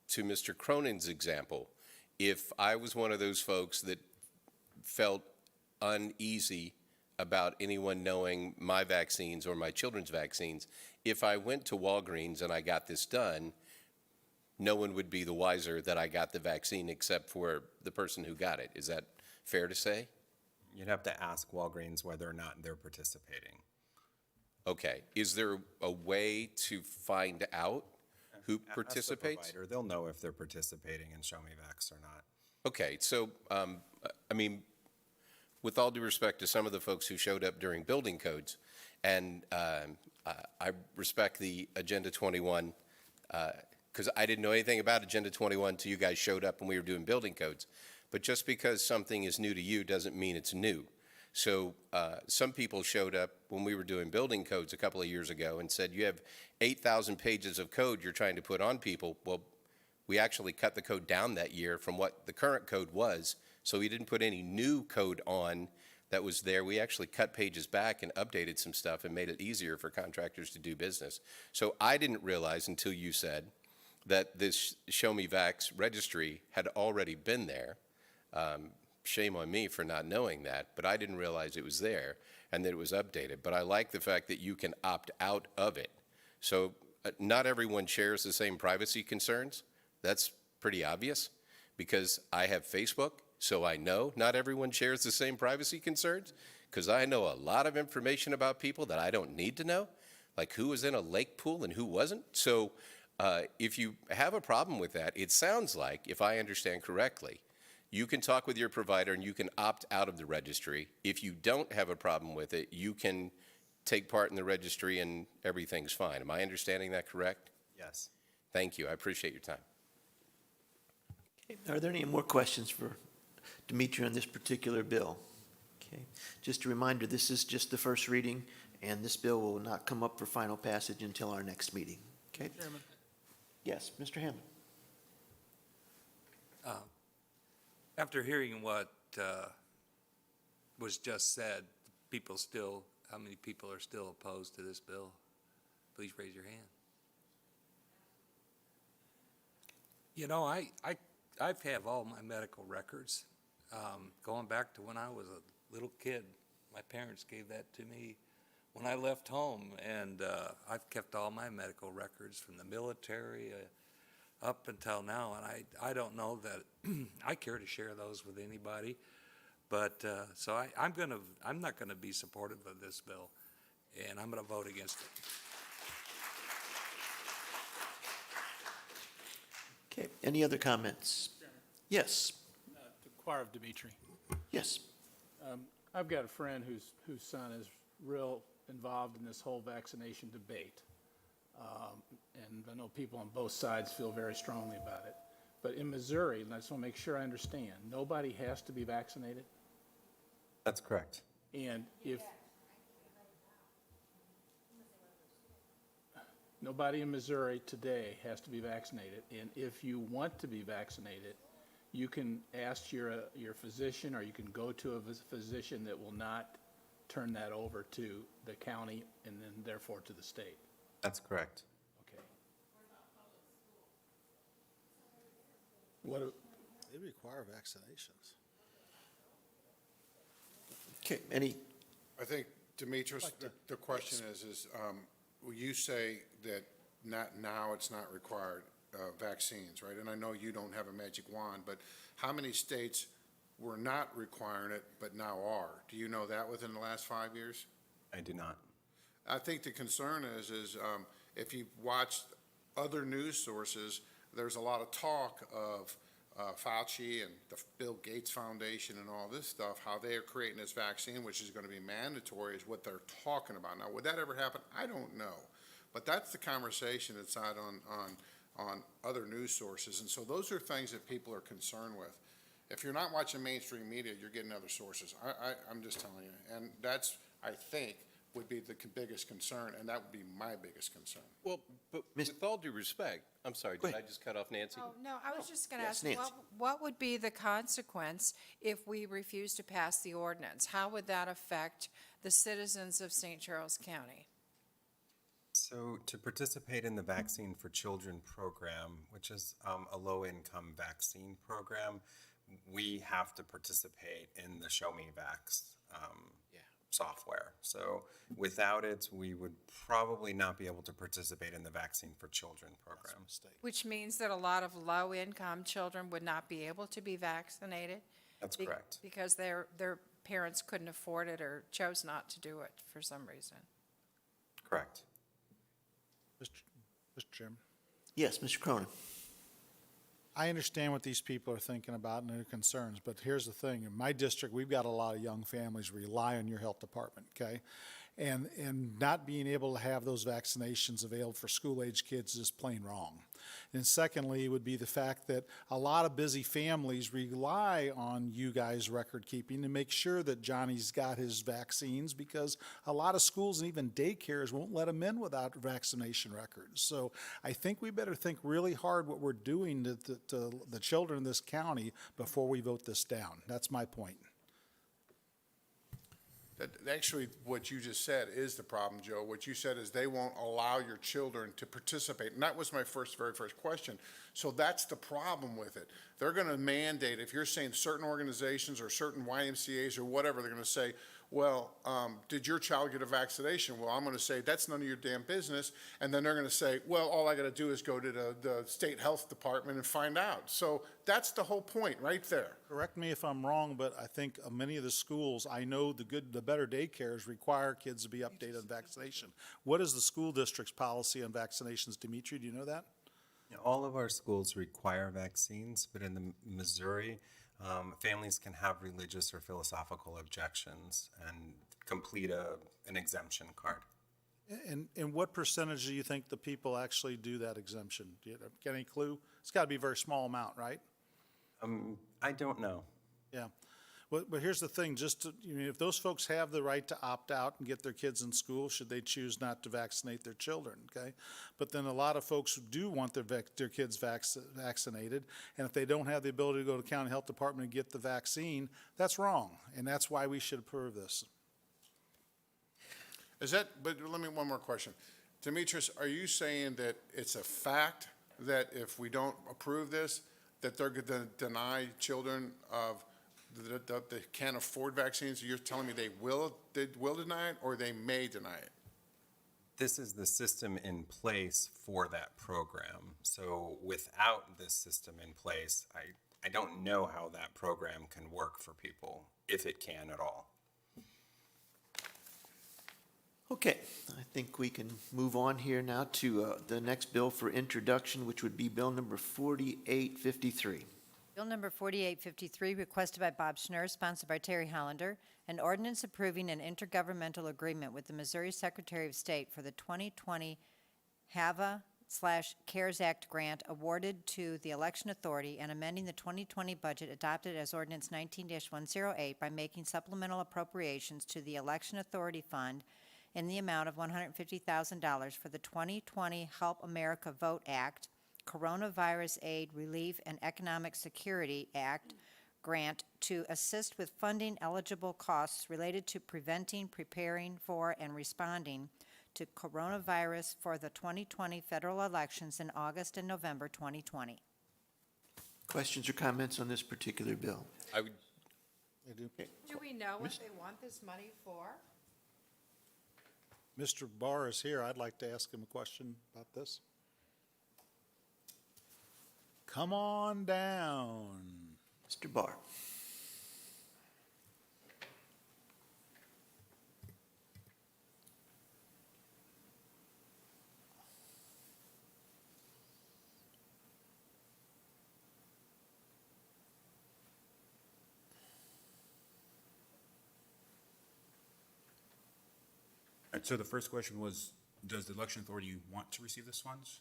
Speaker 2: to Mr. Cronin's example, if I was one of those folks that felt uneasy about anyone knowing my vaccines or my children's vaccines, if I went to Walgreens and I got this done, no one would be the wiser that I got the vaccine except for the person who got it. Is that fair to say?
Speaker 18: You'd have to ask Walgreens whether or not they're participating.
Speaker 2: Okay. Is there a way to find out who participates?
Speaker 18: Ask the provider. They'll know if they're participating in Show Me Vax or not.
Speaker 2: Okay. So, I mean, with all due respect to some of the folks who showed up during building codes, and I respect the Agenda 21, because I didn't know anything about Agenda 21 until you guys showed up when we were doing building codes. But just because something is new to you doesn't mean it's new. So some people showed up when we were doing building codes a couple of years ago and said, you have 8,000 pages of code you're trying to put on people. Well, we actually cut the code down that year from what the current code was. So we didn't put any new code on that was there. We actually cut pages back and updated some stuff and made it easier for contractors to do business. So I didn't realize until you said that this Show Me Vax registry had already been there. Shame on me for not knowing that, but I didn't realize it was there and that it was updated. But I like the fact that you can opt out of it. So not everyone shares the same privacy concerns. That's pretty obvious because I have Facebook So I know not everyone shares the same privacy concerns, because I know a lot of information about people that I don't need to know, like who was in a lake pool and who wasn't. So if you have a problem with that, it sounds like, if I understand correctly, you can talk with your provider and you can opt out of the registry. If you don't have a problem with it, you can take part in the registry and everything's fine. Am I understanding that correct?
Speaker 18: Yes.
Speaker 2: Thank you. I appreciate your time.
Speaker 1: Okay, are there any more questions for Dimitri on this particular bill? Okay, just a reminder, this is just the first reading, and this bill will not come up for final passage until our next meeting. Okay?
Speaker 14: Chairman.
Speaker 1: Yes, Mr. Hammond.
Speaker 7: After hearing what was just said, how many people are still opposed to this bill? Please raise your hand. You know, I have all my medical records, going back to when I was a little kid. My parents gave that to me when I left home, and I've kept all my medical records from the military up until now, and I don't know that I care to share those with anybody, but so I'm not gonna be supportive of this bill, and I'm gonna vote against it.
Speaker 1: Okay, any other comments? Yes,
Speaker 14: To Choir of Dimitri.
Speaker 1: yes.
Speaker 14: I've got a friend whose son is real involved in this whole vaccination debate. And I know people on both sides feel very strongly about it. But in Missouri, and I just want to make sure I understand, nobody has to be vaccinated?
Speaker 18: That's correct.
Speaker 14: And if nobody in Missouri today has to be vaccinated, and if you want to be vaccinated, you can ask your physician, or you can go to a physician that will not turn that over to the county and then therefore to the state.
Speaker 18: That's correct.
Speaker 14: Okay. What,
Speaker 15: They require vaccinations.
Speaker 1: Okay, any,
Speaker 16: I think, Demetrius, the question is, will you say that now it's not required, vaccines, right? And I know you don't have a magic wand, but how many states were not requiring it but now are? Do you know that within the last 5 years?
Speaker 18: I do not.
Speaker 16: I think the concern is if you've watched other news sources, there's a lot of talk of Fauci and the Bill Gates Foundation and all this stuff, how they are creating this vaccine, which is going to be mandatory, is what they're talking about. Now, would that ever happen? I don't know. But that's the conversation that's out on other news sources. And so those are things that people are concerned with. If you're not watching mainstream media, you're getting other sources. I'm just telling you. And that's, I think, would be the biggest concern, and that would be my biggest concern.
Speaker 2: Well, but with all due respect, I'm sorry, did I just cut off Nancy?
Speaker 3: Oh, no, I was just going to
Speaker 1: Yes,
Speaker 3: ask,
Speaker 1: Nancy.
Speaker 3: what would be the consequence if we refuse to pass the ordinance? How would that affect the citizens of St. Charles County?
Speaker 18: So to participate in the Vaccine for Children program, which is a low-income vaccine program, we have to participate in the Show Me Vax software. So without it, we would probably not be able to participate in the Vaccine for Children program.
Speaker 3: Which means that a lot of low-income children would not be able to be vaccinated?
Speaker 18: That's correct.
Speaker 3: Because their parents couldn't afford it or chose not to do it for some reason.
Speaker 18: Correct.
Speaker 15: Mr. Chairman,
Speaker 1: yes, Mr. Cronin.
Speaker 15: I understand what these people are thinking about and their concerns, but here's the thing. In my district, we've got a lot of young families rely on your health department, okay? And not being able to have those vaccinations available for school-age kids is plain wrong. And secondly, would be the fact that a lot of busy families rely on you guys' record keeping to make sure that Johnny's got his vaccines, because a lot of schools and even daycares won't let him in without vaccination records. So I think we better think really hard what we're doing to the children in this county before we vote this down. That's my point.
Speaker 16: Actually, what you just said is the problem, Joe. What you said is they won't allow your children to participate. And that was my very first question. So that's the problem with it. They're going to mandate, if you're saying certain organizations or certain YMCAs or whatever, they're going to say, well, did your child get a vaccination? Well, I'm going to say, that's none of your damn business. And then they're going to say, well, all I got to do is go to the state health department and find out. So That's the whole point, right there.
Speaker 15: Correct me if I'm wrong, but I think many of the schools, I know the better daycares require kids to be updated on vaccination. What is the school district's policy on vaccinations, Dimitri? Do you know that?
Speaker 18: All of our schools require vaccines, but in the Missouri, families can have religious or philosophical objections and complete an exemption card.
Speaker 15: And what percentage do you think the people actually do that exemption? Do you get any clue? It's got to be a very small amount, right?
Speaker 18: I don't know.
Speaker 15: Yeah. But here's the thing, if those folks have the right to opt out and get their kids in school, should they choose not to vaccinate their children, okay? But then a lot of folks who do want their kids vaccinated, and if they don't have the ability to go to the county health department and get the vaccine, that's wrong, and that's why we should approve this.
Speaker 16: But let me, one more question. Demetrius, are you saying that it's a fact that if we don't approve this, that they're going to deny children of that they can't afford vaccines? You're telling me they will deny it, or they may deny it?
Speaker 18: This is the system in place for that program. So without this system in place, I don't know how that program can work for people, if it can at all.
Speaker 1: Okay, I think we can move on here now to the next bill for introduction, which would be Bill number 4853.
Speaker 3: Bill number 4853, requested by Bob Schnur, sponsored by Terry Hollander, an ordinance approving an intergovernmental agreement with the Missouri Secretary of State for the 2020 HAVA/CARES Act grant awarded to the Election Authority and amending the 2020 budget adopted as Ordinance 19-108 by making supplemental appropriations to the Election Authority Fund in the amount of $150,000 for the 2020 Help America Vote Act, Coronavirus Aid, Relief, and Economic Security Act grant to assist with funding eligible costs related to preventing, preparing for, and responding to coronavirus for the 2020 federal elections in August and November 2020.
Speaker 1: Questions or comments on this particular bill?
Speaker 2: I would,
Speaker 19: Do we know what they want this money for?
Speaker 15: Mr. Barr is here. I'd like to ask him a question about this. Come on down.
Speaker 1: Mr. Barr.
Speaker 20: So the first question was, does the election authority want to receive these funds?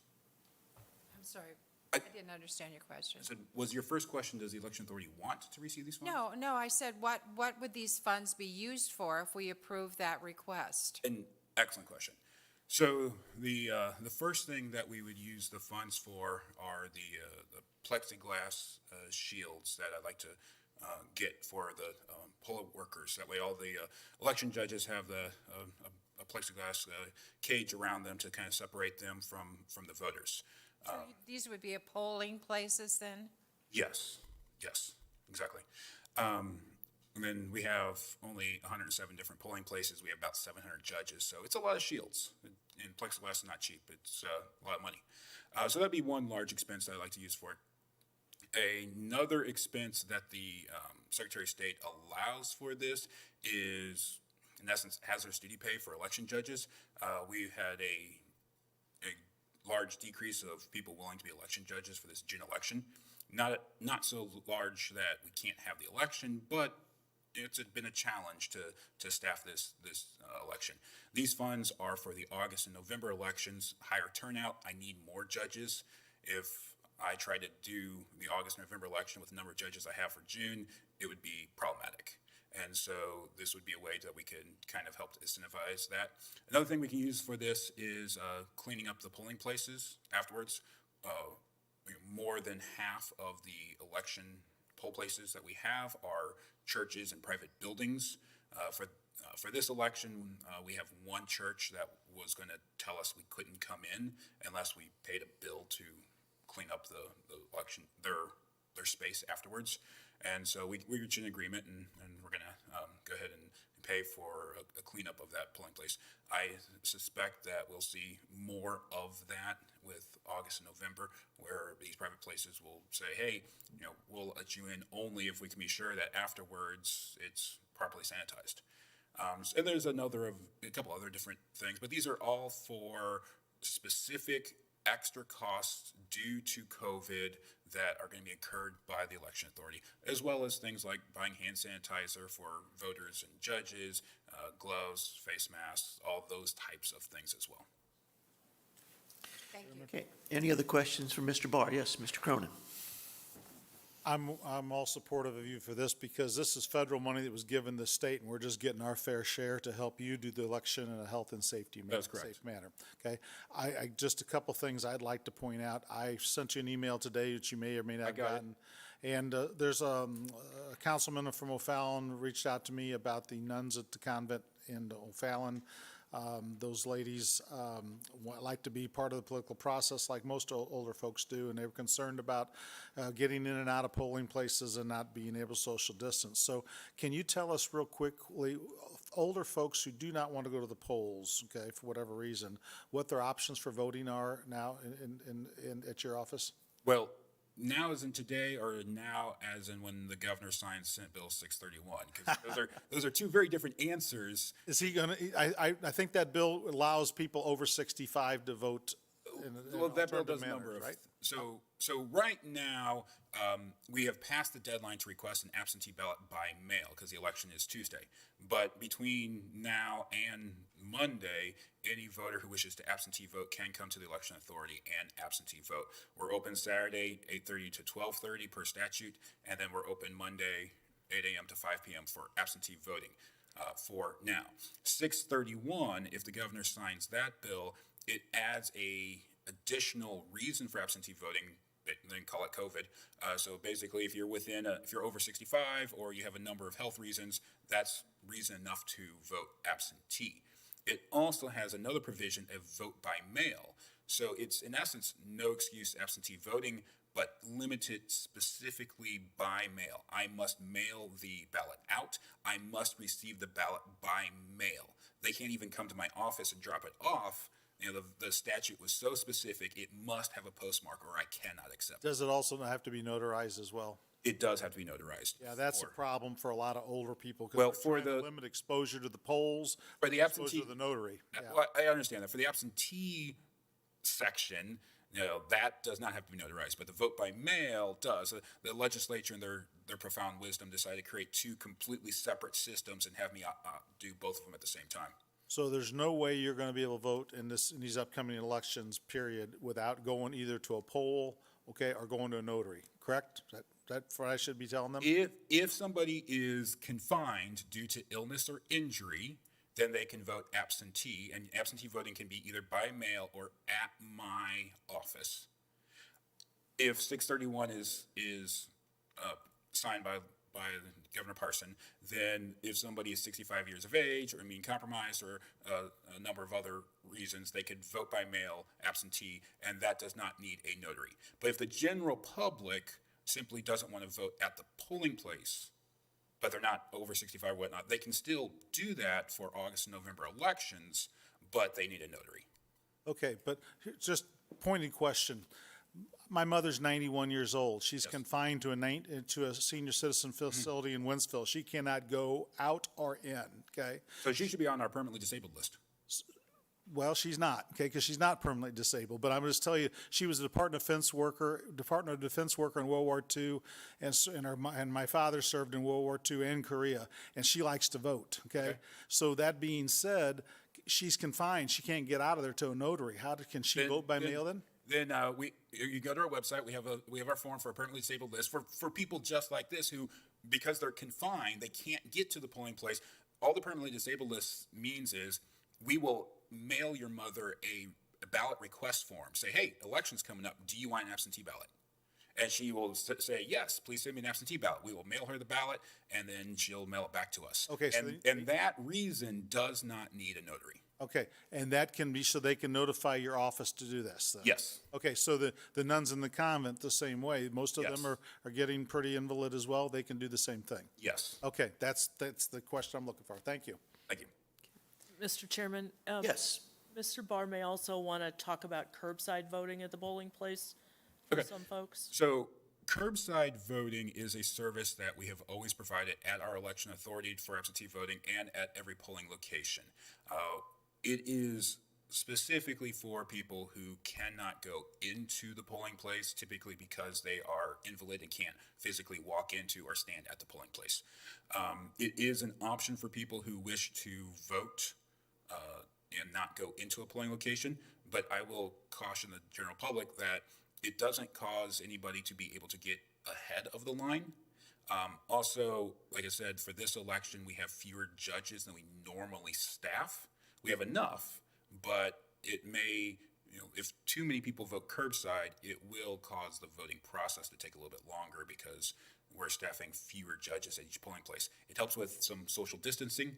Speaker 19: I'm sorry, I didn't understand your question.
Speaker 20: I said, was your first question, does the election authority want to receive these funds?
Speaker 19: No, I said, what would these funds be used for if we approve that request?
Speaker 20: An excellent question. So the first thing that we would use the funds for are the plexiglass shields that I'd like to get for the poll workers. That way all the election judges have a plexiglass cage around them to kind of separate them from the voters.
Speaker 19: So these would be polling places then?
Speaker 20: Yes, exactly. And then we have only 107 different polling places. We have about 700 judges, so it's a lot of shields. And plexiglass is not cheap. It's a lot of money. So that'd be one large expense that I'd like to use for it. Another expense that the Secretary of State allows for this is, in essence, hazardous duty pay for election judges. We've had a large decrease of people willing to be election judges for this June election. Not so large that we can't have the election, but it's been a challenge to staff this election. These funds are for the August and November elections. Higher turnout, I need more judges. If I try to do the August, November election with the number of judges I have for June, it would be problematic. And so this would be a way that we can kind of help to incentivize that. Another thing we can use for this is cleaning up the polling places afterwards. More than half of the election poll places that we have are churches and private buildings. For this election, we have one church that was going to tell us we couldn't come in unless we paid a bill to clean up the election, their space afterwards. And so we reached an agreement, and we're going to go ahead and pay for a cleanup of that polling place. I suspect that we'll see more of that with August and November, where these private places will say, hey, we'll let you in only if we can be sure that afterwards it's properly sanitized. And there's a couple other different things, but these are all for specific extra costs due to COVID that are going to be incurred by the election authority, as well as things like buying hand sanitizer for voters and judges, gloves, face masks, all those types of things as well.
Speaker 3: Thank you.
Speaker 1: Okay, any other questions for Mr. Barr? Yes, Mr. Cronin.
Speaker 15: I'm all supportive of you for this because this is federal money that was given the state, and we're just getting our fair share to help you do the election in a health and safety
Speaker 20: That's correct.
Speaker 15: safe manner. Okay, I just a couple things I'd like to point out. I sent you an email today that you may or may not have gotten. And there's a councilman from O'Fallon reached out to me about the nuns at the convent in O'Fallon. Those ladies like to be part of the political process like most older folks do, and they were concerned about getting in and out of polling places and not being able to social distance. So can you tell us real quickly, older folks who do not want to go to the polls, okay, for whatever reason, what their options for voting are now at your office?
Speaker 20: Well, now as in today, or now as in when the governor signed Senate Bill 631? Because those are two very different answers.
Speaker 15: Is he going to? I think that bill allows people over 65 to vote.
Speaker 20: Well, that bill does a
Speaker 15: manner,
Speaker 20: number of
Speaker 15: right?
Speaker 20: So right now, we have passed the deadline to request an absentee ballot by mail because the election is Tuesday. But between now and Monday, any voter who wishes to absentee vote can come to the election authority and absentee vote. We're open Saturday, 8:30 to 12:30 per statute, and then we're open Monday, 8 a.m. to 5 p.m. for absentee voting. For now, 631, if the governor signs that bill, it adds a additional reason for absentee voting. Then call it COVID. So basically, if you're over 65 or you have a number of health reasons, that's reason enough to vote absentee. It also has another provision of vote by mail. So it's in essence no excuse absentee voting, but limited specifically by mail. I must mail the ballot out. I must receive the ballot by mail. They can't even come to my office and drop it off. The statute was so specific, it must have a postmark or I cannot accept it.
Speaker 15: Does it also have to be notarized as well?
Speaker 20: It does have to be notarized.
Speaker 15: Yeah, that's a problem for a lot of older people
Speaker 20: Well,
Speaker 15: because
Speaker 20: for
Speaker 15: they're trying
Speaker 20: the-
Speaker 15: to limit exposure to the polls,
Speaker 20: For the
Speaker 15: exposure
Speaker 20: absentee,
Speaker 15: to the notary. Yeah.
Speaker 20: well, I understand that. For the absentee section, that does not have to be notarized, but the vote by mail does. The legislature, in their profound wisdom, decided to create two completely separate systems and have me do both of them at the same time.
Speaker 15: So there's no way you're going to be able to vote in these upcoming elections, period, without going either to a poll, okay, or going to a notary, correct? Is that what I should be telling them?
Speaker 20: If somebody is confined due to illness or injury, then they can vote absentee, and absentee voting can be either by mail or at my office. If 631 is signed by Governor Parson, then if somebody is 65 years of age or immune compromised or a number of other reasons, they could vote by mail absentee, and that does not need a notary. But if the general public simply doesn't want to vote at the polling place, but they're not over 65 or whatnot, they can still do that for August and November elections, but they need a notary.
Speaker 15: Okay, but just pointed question. My mother's 91 years old. She's confined to a senior citizen facility in Wentzville. She cannot go out or in, okay?
Speaker 20: So she should be on our permanently disabled list.
Speaker 15: Well, she's not, okay, because she's not permanently disabled. But I'm going to tell you, she was a Department of Defense worker in World War II, and my father served in World War II and Korea, and she likes to vote, okay? So that being said, she's confined. She can't get out of there to a notary. Can she vote by mail then?
Speaker 20: Then you go to our website. We have our form for a permanently disabled list for people just like this who, because they're confined, they can't get to the polling place. All the permanently disabled list means is we will mail your mother a ballot request form. Say, hey, election's coming up. Do you want an absentee ballot? And she will say, yes, please send me an absentee ballot. We will mail her the ballot, and then she'll mail it back to us.
Speaker 15: Okay, so
Speaker 20: and that reason does not need a notary.
Speaker 15: Okay, and that can be, so they can notify your office to do this then?
Speaker 20: Yes.
Speaker 15: Okay, so the nuns in the convent, the same way, most of them
Speaker 20: Yes.
Speaker 15: are getting pretty invalid as well, they can do the same thing?
Speaker 20: Yes.
Speaker 15: Okay, that's the question I'm looking for, thank you.
Speaker 20: Thank you.
Speaker 17: Mr. Chairman?
Speaker 1: Yes.
Speaker 17: Mr. Barr may also want to talk about curbside voting at the polling place for
Speaker 20: Okay.
Speaker 17: some folks.
Speaker 20: So curbside voting is a service that we have always provided at our election authority for absentee voting and at every polling location. It is specifically for people who cannot go into the polling place, typically because they are invalid and can't physically walk into or stand at the polling place. It is an option for people who wish to vote and not go into a polling location, but I will caution the general public that it doesn't cause anybody to be able to get ahead of the line. Also, like I said, for this election, we have fewer judges than we normally staff. We have enough, but it may, if too many people vote curbside, it will cause the voting process to take a little bit longer because we're staffing fewer judges at each polling place. It helps with some social distancing,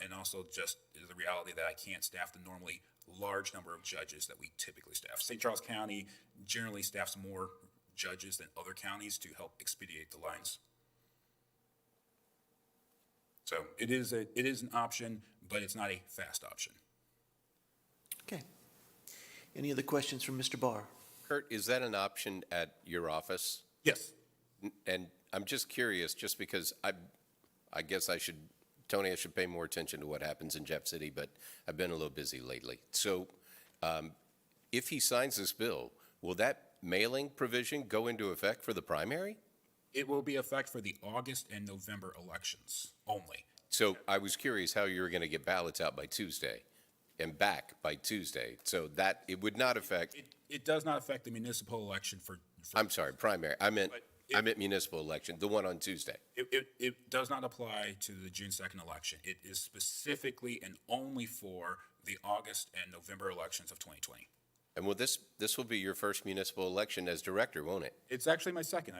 Speaker 20: and also just the reality that I can't staff the normally large number of judges that we typically staff. St. Charles County generally staffs more judges than other counties to help expedite the lines. So it is an option, but it's not a fast option.
Speaker 1: Okay. Any other questions from Mr. Barr?
Speaker 2: Kurt, is that an option at your office?
Speaker 20: Yes.
Speaker 2: And I'm just curious, just because I guess Tony, I should pay more attention to what happens in Jeff City, but I've been a little busy lately. So if he signs this bill, will that mailing provision go into effect for the primary?
Speaker 20: It will be effect for the August and November elections only.
Speaker 2: So I was curious how you were going to get ballots out by Tuesday and back by Tuesday. So that it would not affect.
Speaker 20: It does not affect the municipal election for
Speaker 2: I'm sorry, primary. I meant municipal election, the one on Tuesday.
Speaker 20: It does not apply to the June 2nd election. It is specifically and only for the August and November elections of 2020.
Speaker 2: And this will be your first municipal election as director, won't it?
Speaker 20: It's actually my second.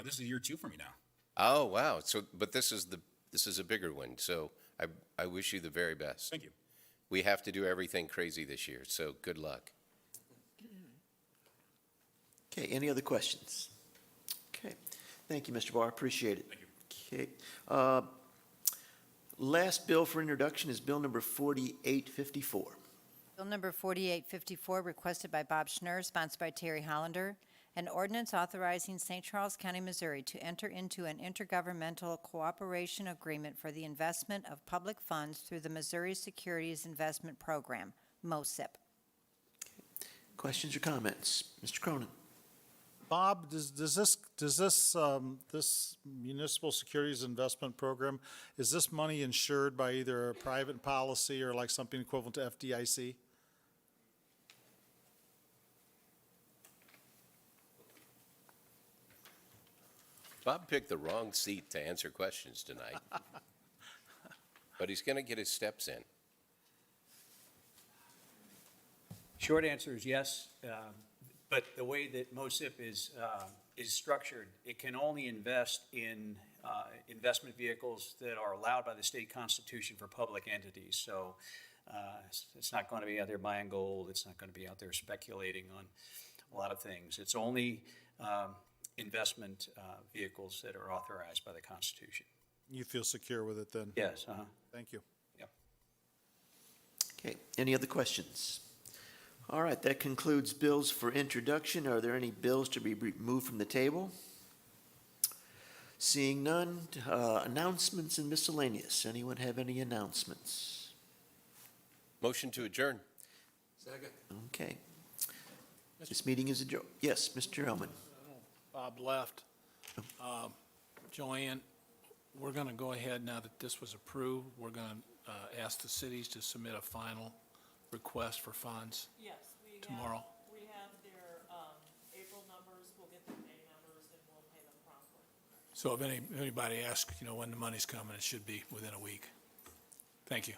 Speaker 20: This is year 2 for me now.
Speaker 2: Oh, wow. So, but this is a bigger one. So I wish you the very best.
Speaker 20: Thank you.
Speaker 2: We have to do everything crazy this year. So good luck.
Speaker 1: Okay, any other questions? Okay, thank you, Mr. Barr, appreciate it. Thank you. Okay, last bill for introduction is Bill number 4854.
Speaker 3: Bill number 4854, requested by Bob Schnur, sponsored by Terry Hollander, an ordinance authorizing St. Charles County, Missouri to enter into an intergovernmental cooperation agreement for the investment of public funds through the Missouri Securities Investment Program, MOSIP.
Speaker 1: Questions or comments? Mr. Cronin?
Speaker 15: Bob, does this municipal securities investment program, is this money insured by either a private policy or like something equivalent to FDIC?
Speaker 2: Bob picked the wrong seat to answer questions tonight. But he's going to get his steps in.
Speaker 21: Short answer is yes, but the way that MOSIP is structured, it can only invest in investment vehicles that are allowed by the state constitution for public entities. So it's not going to be out there buying gold. It's not going to be out there speculating on a lot of things. It's only investment vehicles that are authorized by the Constitution.
Speaker 15: You feel secure with it then?
Speaker 21: Yes.
Speaker 15: Thank you.
Speaker 21: Yep.
Speaker 1: Okay, any other questions? All right, that concludes bills for introduction. Are there any bills to be removed from the table? Seeing none, announcements and miscellaneous. Anyone have any announcements?
Speaker 2: Motion to adjourn.
Speaker 14: Second.
Speaker 1: Okay. This meeting is adjourned. Yes, Mr. Elman.
Speaker 14: Bob left. Joanne, we're going to go ahead now that this was approved. We're going to ask the cities to submit a final request for funds.
Speaker 17: Yes,
Speaker 14: tomorrow.
Speaker 17: We have their April numbers, we'll get their May numbers, and we'll pay them promptly.
Speaker 14: So if anybody asks, when the money's coming, it should be within a week. Thank you.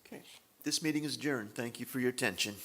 Speaker 1: Okay. This meeting is adjourned. Thank you for your attention.